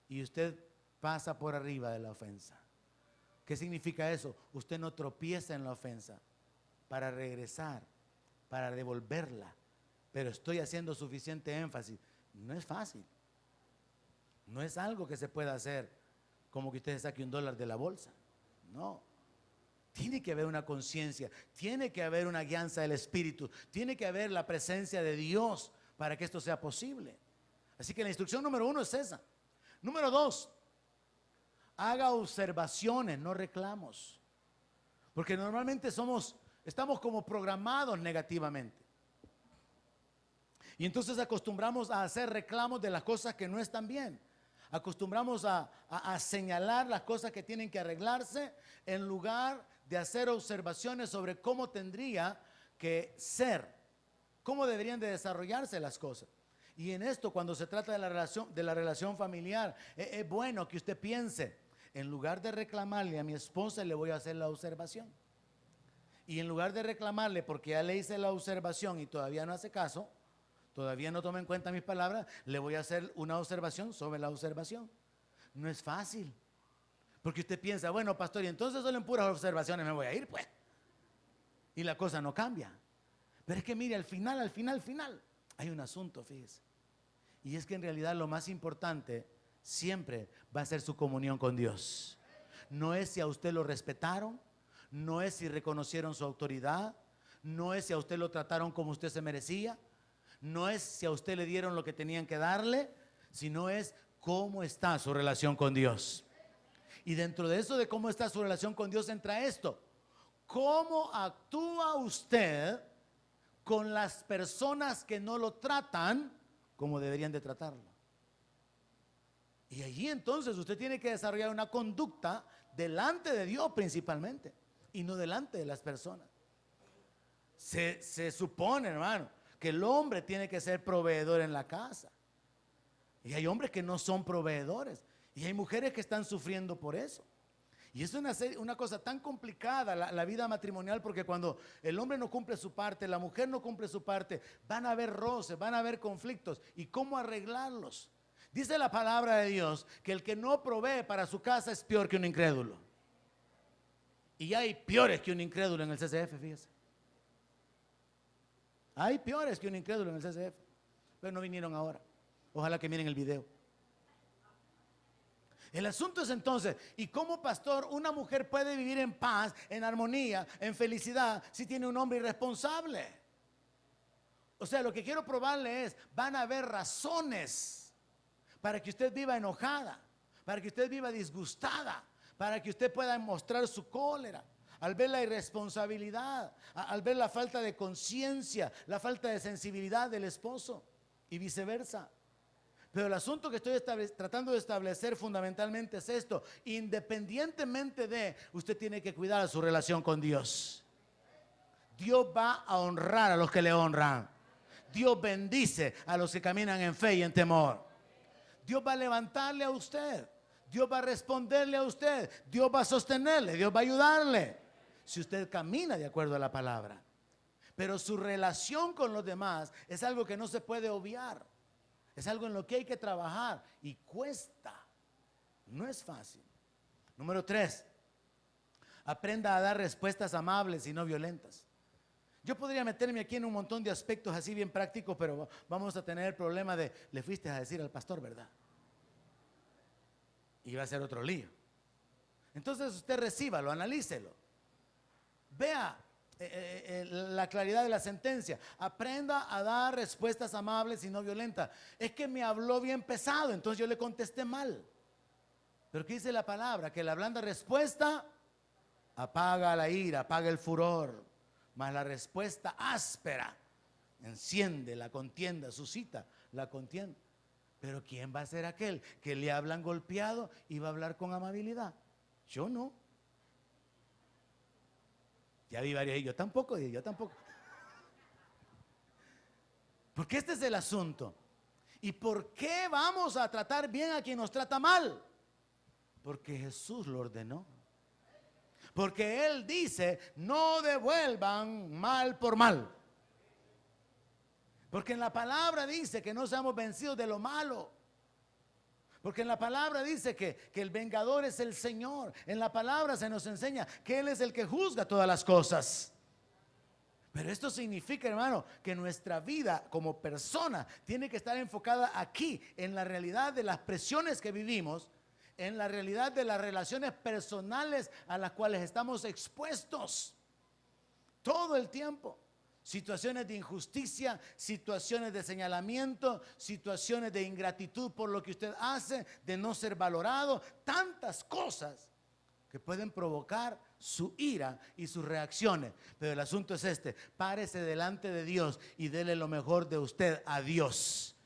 y usted pasa por arriba de la ofensa. ¿Qué significa eso? Usted no tropieza en la ofensa para regresar, para devolverla. Pero estoy haciendo suficiente énfasis. No es fácil. No es algo que se pueda hacer como que usted saque $1 de la bolsa. No. Tiene que haber una conciencia, tiene que haber una guianza del Espíritu, tiene que haber la presencia de Dios para que esto sea posible. Así que la instrucción número 1 es esa. Número 2, haga observaciones, no reclamos. Porque normalmente estamos como programados negativamente. Y entonces acostumbramos a hacer reclamos de las cosas que no están bien. Acostumbramos a señalar las cosas que tienen que arreglarse en lugar de hacer observaciones sobre cómo tendría que ser, cómo deberían de desarrollarse las cosas. Y en esto, cuando se trata de la relación familiar, es bueno que usted piense, en lugar de reclamarle a mi esposa, le voy a hacer la observación. Y en lugar de reclamarle porque ya le hice la observación y todavía no hace caso, todavía no toma en cuenta mis palabras, le voy a hacer una observación sobre la observación. No es fácil. Porque usted piensa, bueno, pastor, y entonces solo en puras observaciones me voy a ir, pues. Y la cosa no cambia. Pero es que mire, al final, hay un asunto, fíjese. Y es que en realidad lo más importante siempre va a ser su comunión con Dios. No es si a usted lo respetaron, no es si reconocieron su autoridad, no es si a usted lo trataron como usted se merecía, no es si a usted le dieron lo que tenían que darle, sino es cómo está su relación con Dios. Y dentro de eso de cómo está su relación con Dios entra esto. ¿Cómo actúa usted con las personas que no lo tratan como deberían de tratarlo? Y allí entonces usted tiene que desarrollar una conducta delante de Dios principalmente y no delante de las personas. Se supone, hermano, que el hombre tiene que ser proveedor en la casa. Y hay hombres que no son proveedores. Y hay mujeres que están sufriendo por eso. Y es una cosa tan complicada la vida matrimonial, porque cuando el hombre no cumple su parte, la mujer no cumple su parte, van a haber roces, van a haber conflictos. ¿Y cómo arreglarlos? Dice la palabra de Dios que el que no provee para su casa es peor que un incrédulo. Y hay peores que un incrédulo en el CCF, fíjese. Hay peores que un incrédulo en el CCF. Pero no vinieron ahora. Ojalá que miren el video. El asunto es entonces, ¿y cómo, pastor, una mujer puede vivir en paz, en armonía, en felicidad, si tiene un hombre irresponsable? O sea, lo que quiero probarle es, van a haber razones para que usted viva enojada, para que usted viva disgustada, para que usted pueda mostrar su cólera. Al ver la irresponsabilidad, al ver la falta de conciencia, la falta de sensibilidad del esposo y viceversa. Pero el asunto que estoy tratando de establecer fundamentalmente es esto: independientemente de, usted tiene que cuidar su relación con Dios. Dios va a honrar a los que le honran. Dios bendice a los que caminan en fe y en temor. Dios va a levantarle a usted. Dios va a responderle a usted. Dios va a sostenerle. Dios va a ayudarle, si usted camina de acuerdo a la palabra. Pero su relación con los demás es algo que no se puede obviar. Es algo en lo que hay que trabajar y cuesta. No es fácil. Número 3, aprenda a dar respuestas amables y no violentas. Yo podría meterme aquí en un montón de aspectos así bien prácticos, pero vamos a tener el problema de, le fuiste a decir al pastor, ¿verdad? Y va a ser otro lío. Entonces usted recíbalo, analícelo. Vea la claridad de la sentencia. Aprenda a dar respuestas amables y no violentas. Es que me habló bien pesado, entonces yo le contesté mal. Pero ¿qué dice la palabra? Que la blanda respuesta apaga la ira, apaga el furor. Mas la respuesta áspera enciende la contienda, suscita la contienda. Pero ¿quién va a ser aquel que le hablan golpeado y va a hablar con amabilidad? Yo no. Ya vi varios, yo tampoco. Porque este es el asunto. ¿Y por qué vamos a tratar bien a quien nos trata mal? Porque Jesús lo ordenó. Porque Él dice, no devuelvan mal por mal. Porque en la palabra dice que no seamos vencidos de lo malo. Porque en la palabra dice que el vengador es el Señor. En la palabra se nos enseña que Él es el que juzga todas las cosas. Pero esto significa, hermano, que nuestra vida como persona tiene que estar enfocada aquí, en la realidad de las presiones que vivimos, en la realidad de las relaciones personales a las cuales estamos expuestos todo el tiempo. Situaciones de injusticia, situaciones de señalamiento, situaciones de ingratitud por lo que usted hace, de no ser valorado, tantas cosas que pueden provocar su ira y sus reacciones. Pero el asunto es este: párese delante de Dios y dele lo mejor de usted a Dios,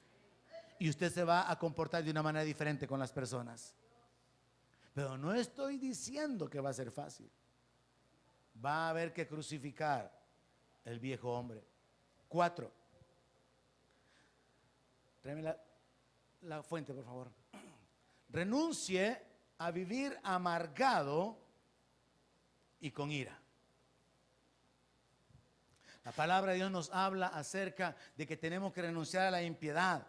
y usted se va a comportar de una manera diferente con las personas. Pero no estoy diciendo que va a ser fácil. Va a haber que crucificar el viejo hombre. 4. Tráeme la fuente, por favor. Renuncie a vivir amargado y con ira. La palabra de Dios nos habla acerca de que tenemos que renunciar a la impiedad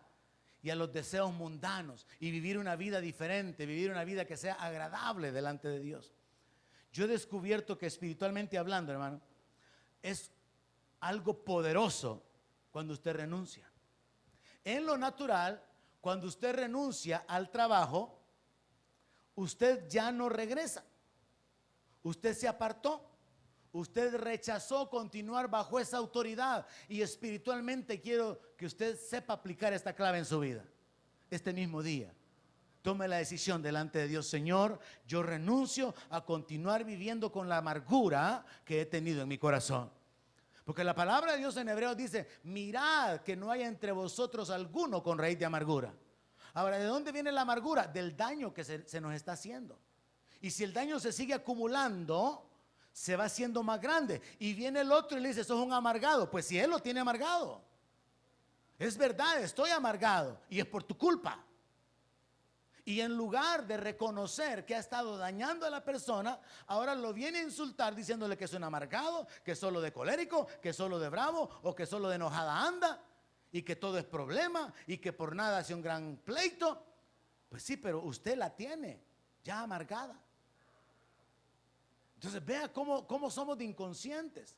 y a los deseos mundanos y vivir una vida diferente, vivir una vida que sea agradable delante de Dios. Yo he descubierto que espiritualmente hablando, hermano, es algo poderoso cuando usted renuncia. En lo natural, cuando usted renuncia al trabajo, usted ya no regresa. Usted se apartó. Usted rechazó continuar bajo esa autoridad. Y espiritualmente quiero que usted sepa aplicar esta clave en su vida. Este mismo día, tome la decisión delante de Dios: Señor, yo renuncio a continuar viviendo con la amargura que he tenido en mi corazón. Porque la palabra de Dios en Hebreos dice: mirad que no haya entre vosotros alguno con raíz de amargura. Ahora, ¿de dónde viene la amargura? Del daño que se nos está haciendo. Y si el daño se sigue acumulando, se va haciendo más grande. Y viene el otro y le dice: sos un amargado. Pues si él lo tiene amargado, es verdad, estoy amargado y es por tu culpa. Y en lugar de reconocer que ha estado dañando a la persona, ahora lo viene a insultar diciéndole que es un amargado, que es solo de colérico, que es solo de bravo, o que solo de enojada anda, y que todo es problema, y que por nada hace un gran pleito. Pues sí, pero usted la tiene ya amargada. Entonces vea cómo somos de inconscientes.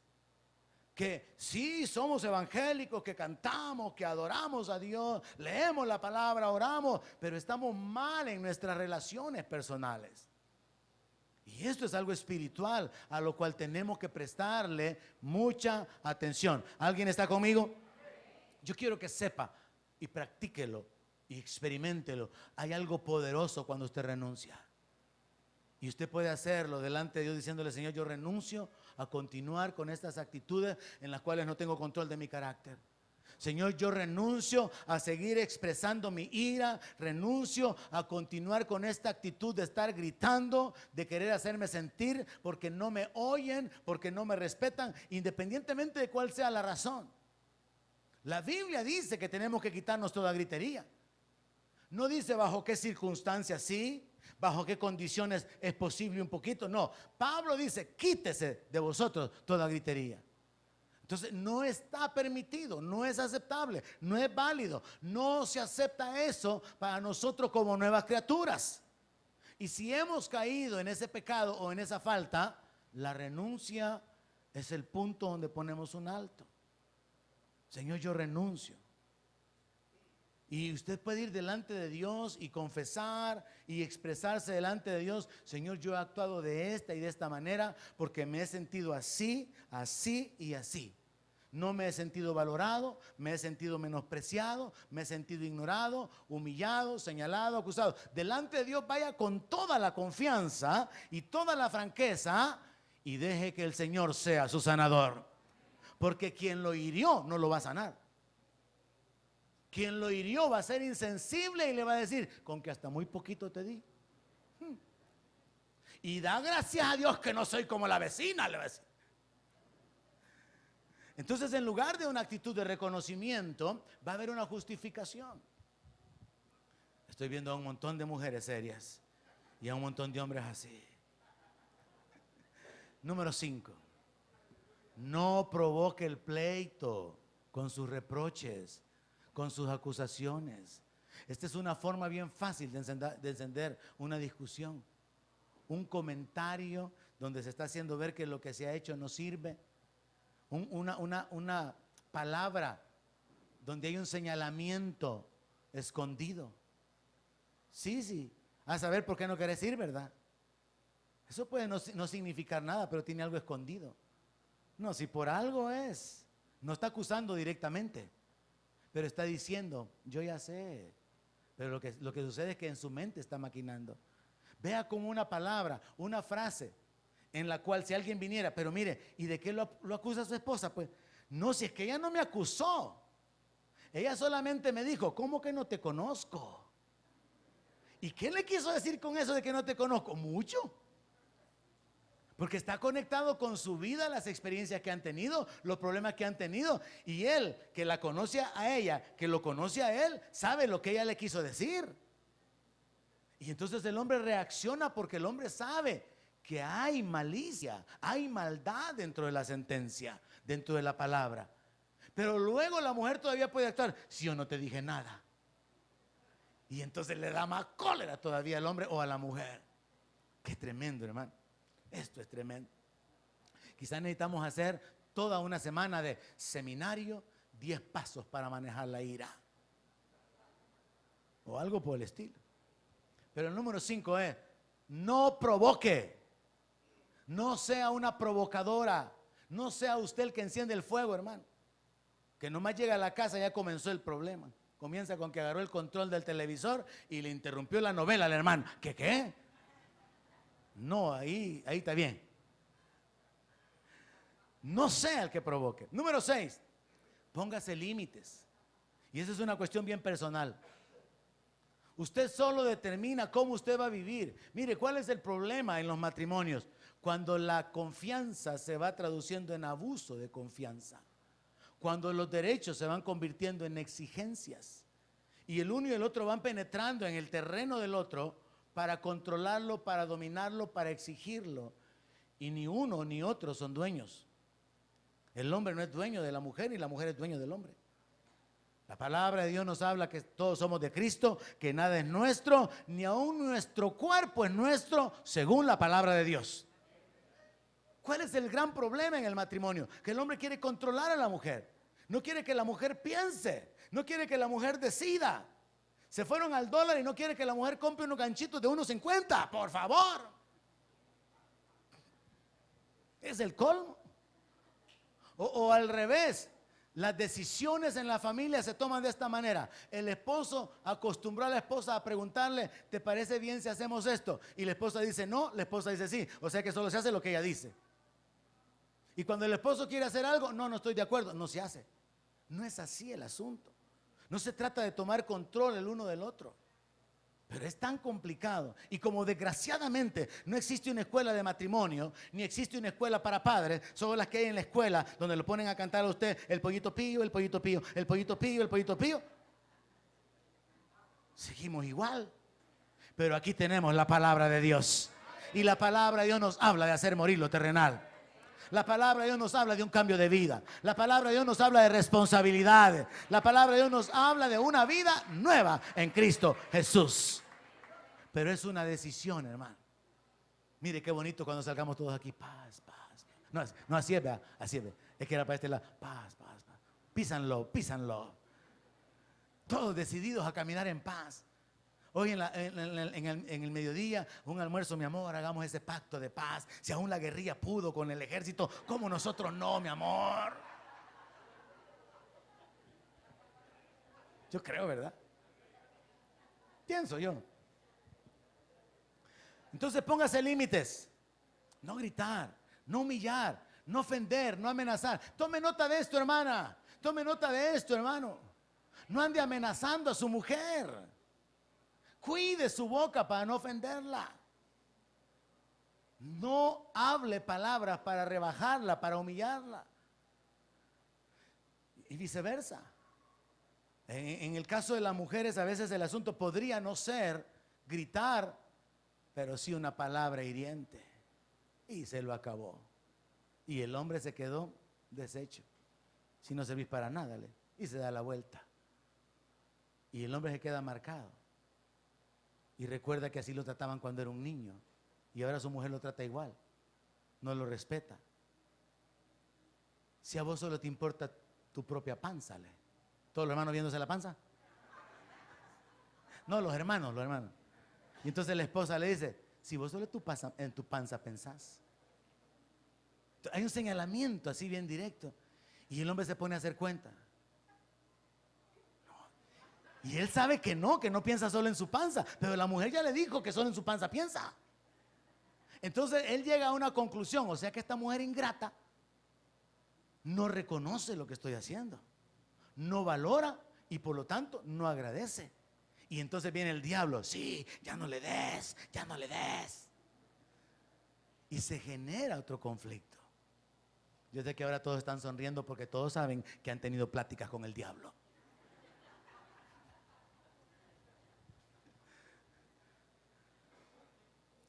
que sí somos evangélicos, que cantamos, que adoramos a Dios, leemos la palabra, oramos, pero estamos mal en nuestras relaciones personales. Y esto es algo espiritual a lo cual tenemos que prestarle mucha atención. ¿Alguien está conmigo? Yo quiero que sepa y practíquelo y experiméntelo. Hay algo poderoso cuando usted renuncia. Y usted puede hacerlo delante de Dios diciéndole: Señor, yo renuncio a continuar con estas actitudes en las cuales no tengo control de mi carácter. Señor, yo renuncio a seguir expresando mi ira, renuncio a continuar con esta actitud de estar gritando, de querer hacerme sentir porque no me oyen, porque no me respetan, independientemente de cuál sea la razón. La Biblia dice que tenemos que quitarnos toda gritería. No dice bajo qué circunstancias sí, bajo qué condiciones es posible un poquito. No, Pablo dice: quítese de vosotros toda gritería. Entonces no está permitido, no es aceptable, no es válido. No se acepta eso para nosotros como nuevas criaturas. Y si hemos caído en ese pecado o en esa falta, la renuncia es el punto donde ponemos un alto. Señor, yo renuncio. Y usted puede ir delante de Dios y confesar y expresarse delante de Dios: Señor, yo he actuado de esta y de esta manera porque me he sentido así, así y así. No me he sentido valorado, me he sentido menospreciado, me he sentido ignorado, humillado, señalado, acusado. Delante de Dios vaya con toda la confianza y toda la franqueza y deje que el Señor sea su sanador. Porque quien lo hirió no lo va a sanar. Quien lo hirió va a ser insensible y le va a decir: con que hasta muy poquito te di. Y da gracias a Dios que no soy como la vecina, le va a decir. Entonces, en lugar de una actitud de reconocimiento, va a haber una justificación. Estoy viendo a un montón de mujeres serias y a un montón de hombres así. Número 5. No provoque el pleito con sus reproches, con sus acusaciones. Esta es una forma bien fácil de encender una discusión. Un comentario donde se está haciendo ver que lo que se ha hecho no sirve. Una palabra donde hay un señalamiento escondido. Sí, a saber por qué no querés ir, ¿verdad? Eso puede no significar nada, pero tiene algo escondido. No, si por algo es, no está acusando directamente, pero está diciendo: yo ya sé. Pero lo que sucede es que en su mente está maquinando. Vea como una palabra, una frase en la cual si alguien viniera: pero mire, ¿y de qué lo acusa su esposa? Pues no, si es que ella no me acusó, ella solamente me dijo: ¿cómo que no te conozco? ¿Y qué le quiso decir con eso de que no te conozco? Mucho. Porque está conectado con su vida, las experiencias que han tenido, los problemas que han tenido. Y él, que la conoce a ella, que lo conoce a él, sabe lo que ella le quiso decir. Y entonces el hombre reacciona porque el hombre sabe que hay malicia, hay maldad dentro de la sentencia, dentro de la palabra. Pero luego la mujer todavía puede actuar: si yo no te dije nada. Y entonces le da más cólera todavía al hombre o a la mujer. Qué tremendo, hermano. Esto es tremendo. Quizás necesitamos hacer toda una semana de seminario, 10 pasos para manejar la ira. O algo por el estilo. Pero el número 5 es: no provoque. No sea una provocadora. No sea usted el que enciende el fuego, hermano. Que nomás llega a la casa y ya comenzó el problema. Comienza con que agarró el control del televisor y le interrumpió la novela al hermano. ¿Qué? No, ahí está bien. No sea el que provoque. Número 6, póngase límites. Y esa es una cuestión bien personal. Usted solo determina cómo usted va a vivir. Mire, ¿cuál es el problema en los matrimonios? Cuando la confianza se va traduciendo en abuso de confianza. Cuando los derechos se van convirtiendo en exigencias. Y el uno y el otro van penetrando en el terreno del otro para controlarlo, para dominarlo, para exigirlo. Y ni uno ni otro son dueños. El hombre no es dueño de la mujer, ni la mujer es dueño del hombre. La palabra de Dios nos habla que todos somos de Cristo, que nada es nuestro, ni aún nuestro cuerpo es nuestro, según la palabra de Dios. ¿Cuál es el gran problema en el matrimonio? Que el hombre quiere controlar a la mujer. No quiere que la mujer piense. No quiere que la mujer decida. Se fueron al dólar y no quiere que la mujer compre unos ganchitos de 1.50. Por favor. Es el colmo. O al revés. Las decisiones en la familia se toman de esta manera. El esposo acostumbró a la esposa a preguntarle: ¿te parece bien si hacemos esto? Y la esposa dice no, la esposa dice sí. O sea que solo se hace lo que ella dice. Y cuando el esposo quiere hacer algo, no estoy de acuerdo, no se hace. No es así el asunto. No se trata de tomar control el uno del otro. Pero es tan complicado. Y como desgraciadamente no existe una escuela de matrimonio, ni existe una escuela para padres, son las que hay en la escuela, donde lo ponen a cantar a usted el pollito pío, el pollito pío, el pollito pío, el pollito pío. Seguimos igual. Pero aquí tenemos la palabra de Dios. Y la palabra de Dios nos habla de hacer morir lo terrenal. La palabra de Dios nos habla de un cambio de vida. La palabra de Dios nos habla de responsabilidades. La palabra de Dios nos habla de una vida nueva en Cristo Jesús. Pero es una decisión, hermano. Mire qué bonito cuando salgamos todos aquí. Paz, paz. No así es, ¿verdad? Así es. Es que era para este lado. Paz, paz, paz. Písanlo, písanlo. Todos decididos a caminar en paz. Hoy en el mediodía, un almuerzo, mi amor, hagamos ese pacto de paz. Si aún la guerrilla pudo con el ejército, ¿cómo nosotros no, mi amor? Yo creo, ¿verdad? Pienso yo. Entonces póngase límites. No gritar, no humillar, no ofender, no amenazar. Tome nota de esto, hermana. Tome nota de esto, hermano. No ande amenazando a su mujer. Cuide su boca para no ofenderla. No hable palabras para rebajarla, para humillarla. Y viceversa. En el caso de las mujeres, a veces el asunto podría no ser gritar, pero sí una palabra hiriente. Y se lo acabó. Y el hombre se quedó deshecho. Si no servís para nada, y se da la vuelta. Y el hombre se queda marcado. Y recuerda que así lo trataban cuando era un niño. Y ahora su mujer lo trata igual. No lo respeta. Si a vos solo te importa tu propia panza, ¿todos los hermanos viéndose la panza? No, los hermanos. Y entonces la esposa le dice: si vos solo en tu panza pensás. Hay un señalamiento así bien directo. Y el hombre se pone a hacer cuenta. Y él sabe que no piensa solo en su panza. Pero la mujer ya le dijo que solo en su panza piensa. Entonces él llega a una conclusión. O sea que esta mujer ingrata no reconoce lo que estoy haciendo. No valora y por lo tanto no agradece. Y entonces viene el diablo. Sí, ya no le des, ya no le des. Y se genera otro conflicto. Yo sé que ahora todos están sonriendo porque todos saben que han tenido pláticas con el diablo.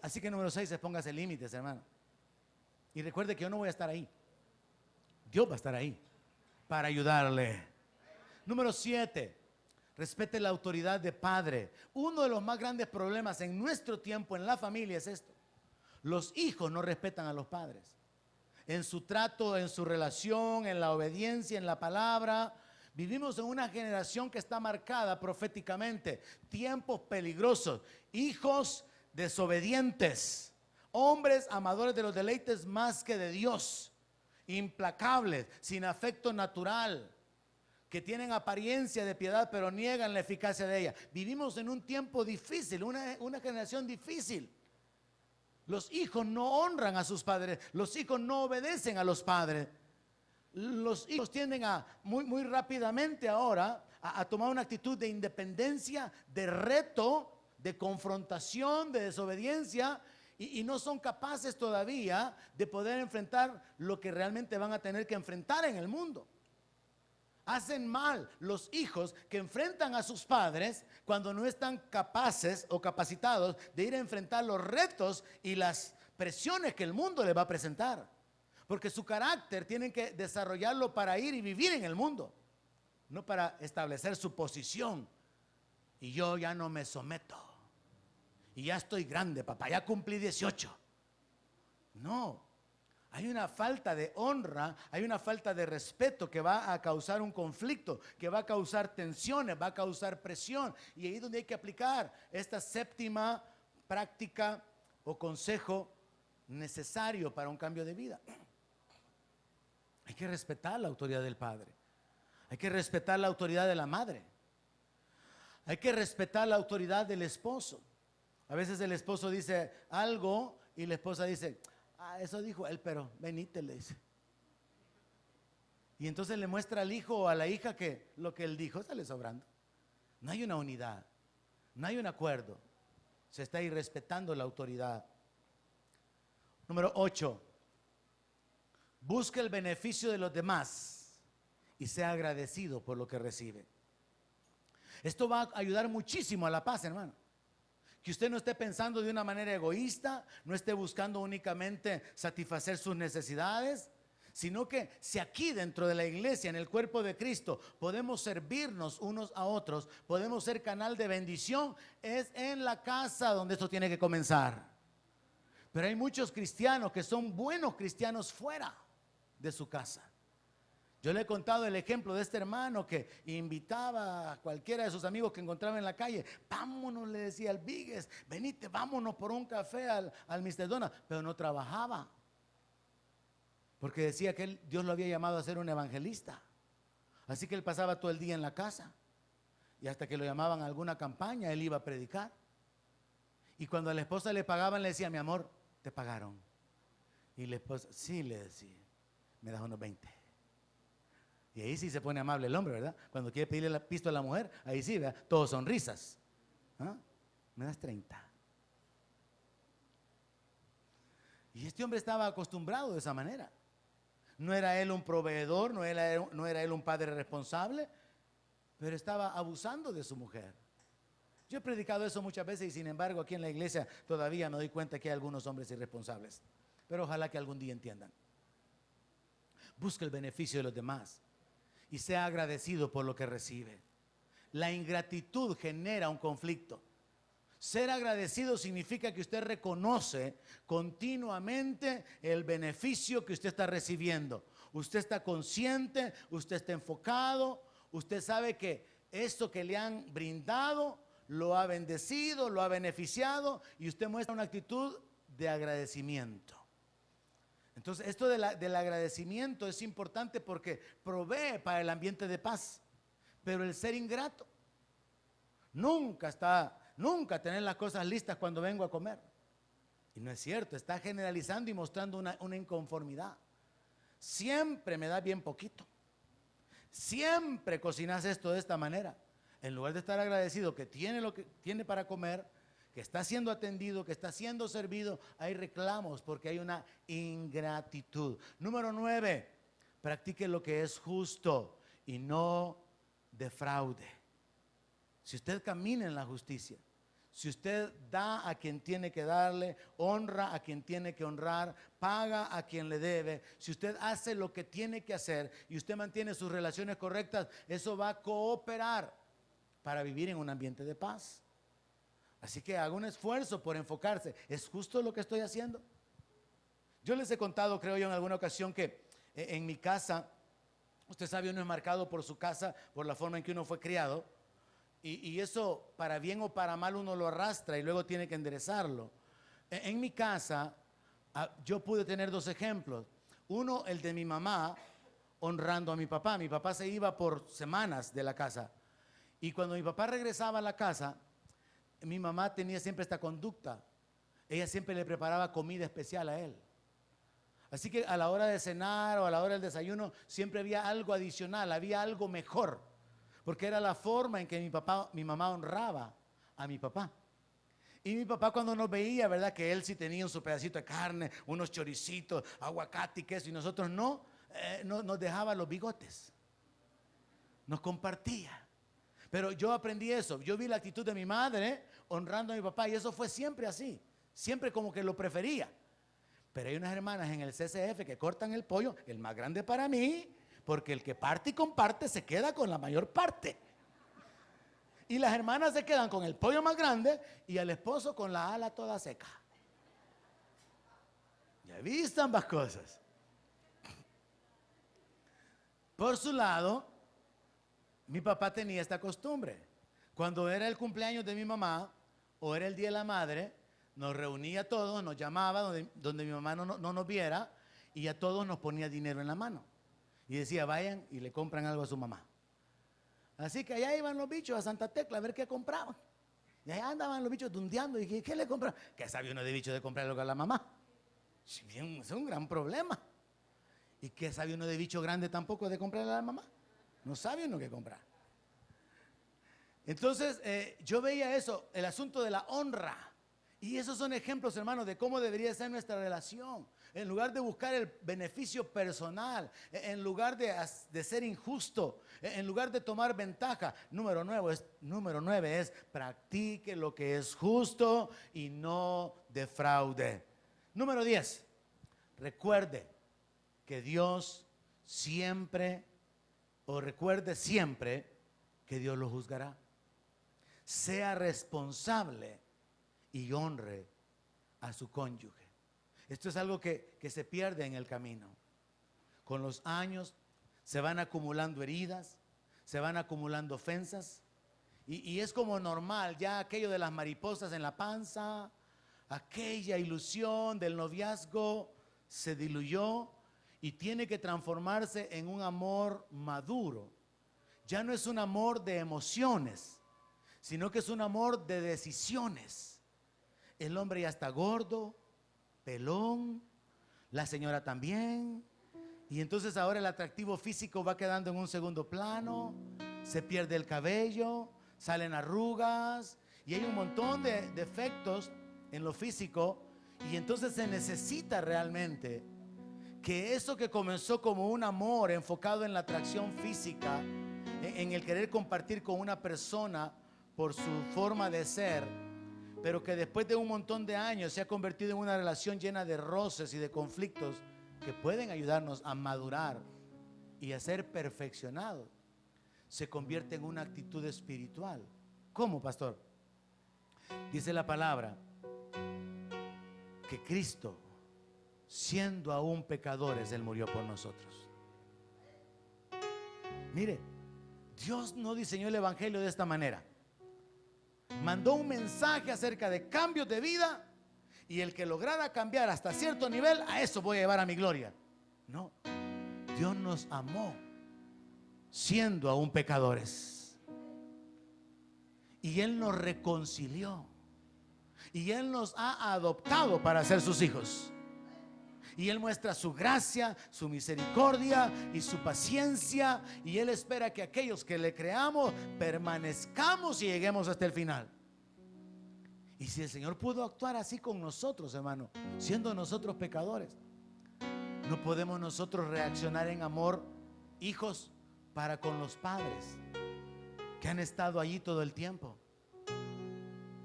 Así que número 6, póngase límites, hermano. Y recuerde que yo no voy a estar ahí. Dios va a estar ahí para ayudarle. Número 7, respete la autoridad de padre. Uno de los más grandes problemas en nuestro tiempo en la familia es esto. Los hijos no respetan a los padres. En su trato, en su relación, en la obediencia, en la palabra. Vivimos en una generación que está marcada proféticamente. Tiempos peligrosos. Hijos desobedientes, hombres amadores de los deleites más que de Dios, implacables, sin afecto natural, que tienen apariencia de piedad pero niegan la eficacia de ella. Vivimos en un tiempo difícil, una generación difícil. Los hijos no honran a sus padres, los hijos no obedecen a los padres. Los hijos tienden a muy rápidamente ahora a tomar una actitud de independencia, de reto, de confrontación, de desobediencia, y no son capaces todavía de poder enfrentar lo que realmente van a tener que enfrentar en el mundo. Hacen mal los hijos que enfrentan a sus padres cuando no están capaces o capacitados de ir a enfrentar los retos y las presiones que el mundo les va a presentar. Porque su carácter tienen que desarrollarlo para ir y vivir en el mundo, no para establecer su posición. Y yo ya no me someto. Y ya estoy grande, papá, ya cumplí 18. No, hay una falta de honra, hay una falta de respeto que va a causar un conflicto, que va a causar tensiones, va a causar presión. Y ahí es donde hay que aplicar esta séptima práctica o consejo necesario para un cambio de vida. Hay que respetar la autoridad del padre. Hay que respetar la autoridad de la madre. Hay que respetar la autoridad del esposo. A veces el esposo dice algo y la esposa dice, eso dijo él, pero venite, le dice. Y entonces le muestra al hijo o a la hija que lo que él dijo sale sobrando. No hay una unidad, no hay un acuerdo. Se está irrespetando la autoridad. Número 8. Busca el beneficio de los demás y sea agradecido por lo que recibe. Esto va a ayudar muchísimo a la paz, hermano. Que usted no esté pensando de una manera egoísta, no esté buscando únicamente satisfacer sus necesidades, sino que si aquí dentro de la iglesia, en el cuerpo de Cristo, podemos servirnos unos a otros, podemos ser canal de bendición, es en la casa donde esto tiene que comenzar. Pero hay muchos cristianos que son buenos cristianos fuera de su casa. Yo le he contado el ejemplo de este hermano que invitaba a cualquiera de sus amigos que encontraba en la calle. Vámonos, le decía al Vigues, venite, vámonos por un café al Mr. Donald. Pero no trabajaba, porque decía que Dios lo había llamado a ser un evangelista. Así que él pasaba todo el día en la casa. Y hasta que lo llamaban a alguna campaña, él iba a predicar. Y cuando a la esposa le pagaban, le decía, mi amor, te pagaron. Y la esposa, sí, le decía, me das unos 20. Y ahí sí se pone amable el hombre, ¿verdad? Cuando quiere pedirle la pisto a la mujer, ahí sí, ¿verdad? Todos sonrisas. ¿Ah? Me das 30. Y este hombre estaba acostumbrado de esa manera. No era él un proveedor, no era él un padre responsable, pero estaba abusando de su mujer. Yo he predicado eso muchas veces y sin embargo aquí en la iglesia todavía me doy cuenta que hay algunos hombres irresponsables. Pero ojalá que algún día entiendan. Busca el beneficio de los demás y sea agradecido por lo que recibe. La ingratitud genera un conflicto. Ser agradecido significa que usted reconoce continuamente el beneficio que usted está recibiendo. Usted está consciente, usted está enfocado, usted sabe que esto que le han brindado lo ha bendecido, lo ha beneficiado y usted muestra una actitud de agradecimiento. Entonces, esto del agradecimiento es importante porque provee para el ambiente de paz. Pero el ser ingrato, nunca tener las cosas listas cuando vengo a comer. Y no es cierto, está generalizando y mostrando una inconformidad. Siempre me da bien poquito. Siempre cocinas esto de esta manera. En lugar de estar agradecido que tiene lo que tiene para comer, que está siendo atendido, que está siendo servido, hay reclamos porque hay una ingratitud. Número 9, practique lo que es justo y no defraude. Si usted camina en la justicia, si usted da a quien tiene que darle, honra a quien tiene que honrar, paga a quien le debe, si usted hace lo que tiene que hacer y usted mantiene sus relaciones correctas, eso va a cooperar para vivir en un ambiente de paz. Así que haga un esfuerzo por enfocarse. ¿Es justo lo que estoy haciendo? Yo les he contado, creo yo, en alguna ocasión que en mi casa, usted sabe, uno es marcado por su casa, por la forma en que uno fue criado. Y eso, para bien o para mal, uno lo arrastra y luego tiene que enderezarlo. En mi casa, yo pude tener 2 ejemplos. Uno, el de mi mamá, honrando a mi papá. Mi papá se iba por semanas de la casa. Y cuando mi papá regresaba a la casa, mi mamá tenía siempre esta conducta. Ella siempre le preparaba comida especial a él. Así que a la hora de cenar o a la hora del desayuno siempre había algo adicional, había algo mejor. Porque era la forma en que mi mamá honraba a mi papá. Y mi papá cuando nos veía, ¿verdad? Que él sí tenía su pedacito de carne, unos choricitos, aguacate y queso, y nosotros no, nos dejaba los bigotes. Nos compartía. Pero yo aprendí eso, yo vi la actitud de mi madre honrando a mi papá y eso fue siempre así, siempre como que lo prefería. Pero hay unas hermanas en el CCF que cortan el pollo, el más grande para mí, porque el que parte y comparte se queda con la mayor parte. Y las hermanas se quedan con el pollo más grande y al esposo con la ala toda seca. Ya he visto ambas cosas. Por su lado, mi papá tenía esta costumbre. Cuando era el cumpleaños de mi mamá o era el Día de la Madre, nos reunía a todos, nos llamaba donde mi mamá no nos viera, y a todos nos ponía dinero en la mano. Y decía, vayan y le compran algo a su mamá. Así que allá iban los bichos a Santa Tecla a ver qué compraban. Y allá andaban los bichos dundeando. Y dije, ¿qué le compraban? ¿Qué sabía uno de bichos de comprar algo a la mamá? Es un gran problema. ¿Y qué sabe uno de bicho grande tampoco de comprarle a la mamá? No sabe uno qué comprar. Entonces yo veía eso, el asunto de la honra. Y esos son ejemplos, hermanos, de cómo debería ser nuestra relación. En lugar de buscar el beneficio personal, en lugar de ser injusto, en lugar de tomar ventaja. Número 9 es practique lo que es justo y no defraude. Número 10, recuerde que Dios siempre, o recuerde siempre que Dios lo juzgará. Sea responsable y honre a su cónyuge. Esto es algo que se pierde en el camino. Con los años se van acumulando heridas, se van acumulando ofensas, y es como normal, ya aquello de las mariposas en la panza, aquella ilusión del noviazgo se diluyó y tiene que transformarse en un amor maduro. Ya no es un amor de emociones, sino que es un amor de decisiones. El hombre ya está gordo, pelón, la señora también, y entonces ahora el atractivo físico va quedando en un segundo plano, se pierde el cabello, salen arrugas, y hay un montón de defectos en lo físico, y entonces se necesita realmente que eso que comenzó como un amor enfocado en la atracción física, en el querer compartir con una persona por su forma de ser, pero que después de un montón de años se ha convertido en una relación llena de roces y de conflictos que pueden ayudarnos a madurar y a ser perfeccionados, se convierte en una actitud espiritual. ¿Cómo, pastor? Dice la palabra que Cristo, siendo aún pecadores, Él murió por nosotros. Mire, Dios no diseñó el evangelio de esta manera. Mandó un mensaje acerca de cambios de vida, y el que lograra cambiar hasta cierto nivel, a eso voy a llevar a mi gloria. No, Dios nos amó siendo aún pecadores, y Él nos reconcilió, y Él nos ha adoptado para ser sus hijos. Y Él muestra su gracia, su misericordia y su paciencia, y Él espera que aquellos que le creamos permanezcamos y lleguemos hasta el final. Y si el Señor pudo actuar así con nosotros, hermano, siendo nosotros pecadores, ¿no podemos nosotros reaccionar en amor, hijos, para con los padres que han estado allí todo el tiempo,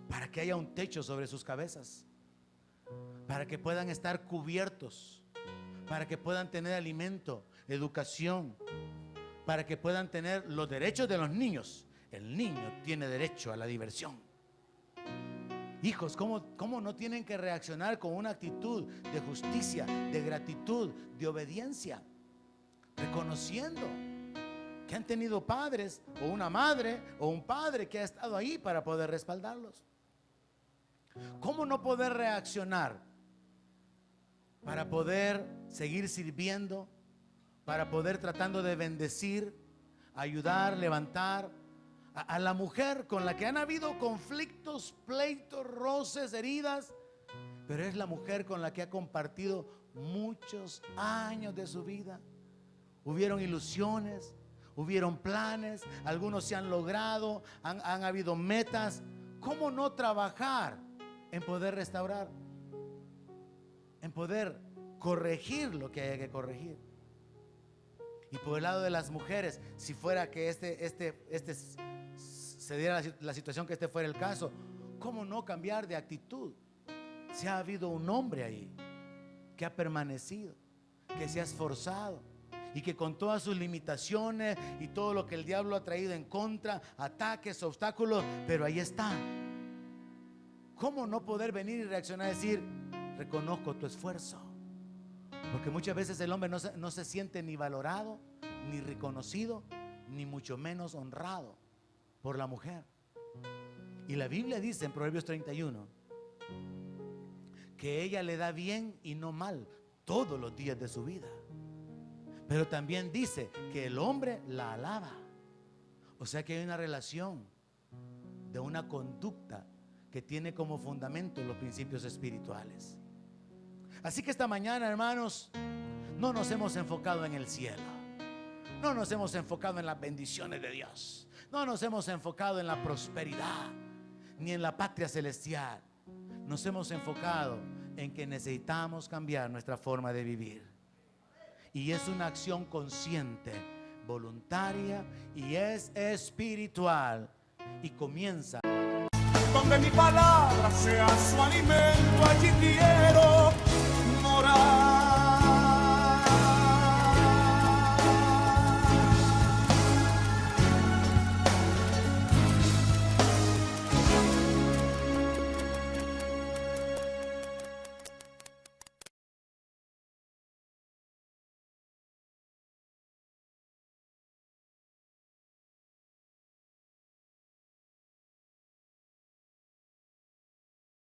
para que haya un techo sobre sus cabezas, para que puedan estar cubiertos, para que puedan tener alimento, educación, para que puedan tener los derechos de los niños? El niño tiene derecho a la diversión. Hijos, ¿cómo no tienen que reaccionar con una actitud de justicia, de gratitud, de obediencia, reconociendo que han tenido padres o una madre o un padre que ha estado ahí para poder respaldarlos? ¿Cómo no poder reaccionar para poder seguir sirviendo, para poder tratando de bendecir, ayudar, levantar a la mujer con la que han habido conflictos, pleitos, roces, heridas, pero es la mujer con la que ha compartido muchos años de su vida? Hubieron ilusiones, hubieron planes, algunos se han logrado, han habido metas. ¿Cómo no trabajar en poder restaurar, en poder corregir lo que haya que corregir? Y por el lado de las mujeres, si fuera que se diera la situación, que este fuera el caso, ¿cómo no cambiar de actitud? Si ha habido un hombre ahí que ha permanecido, que se ha esforzado, y que con todas sus limitaciones y todo lo que el diablo ha traído en contra, ataques, obstáculos, pero ahí está. ¿Cómo no poder venir y reaccionar y decir: reconozco tu esfuerzo? Porque muchas veces el hombre no se siente ni valorado ni reconocido, ni mucho menos honrado por la mujer. Y la Biblia dice en Proverbios 31 que ella le da bien y no mal todos los días de su vida. Pero también dice que el hombre la alaba. O sea que hay una relación de una conducta que tiene como fundamento los principios espirituales. Así que esta mañana, hermanos, no nos hemos enfocado en el cielo, no nos hemos enfocado en las bendiciones de Dios, no nos hemos enfocado en la prosperidad, ni en la patria celestial. Nos hemos enfocado en que necesitamos cambiar nuestra forma de vivir. Y es una acción consciente, voluntaria y es espiritual. Y comienza donde mi palabra se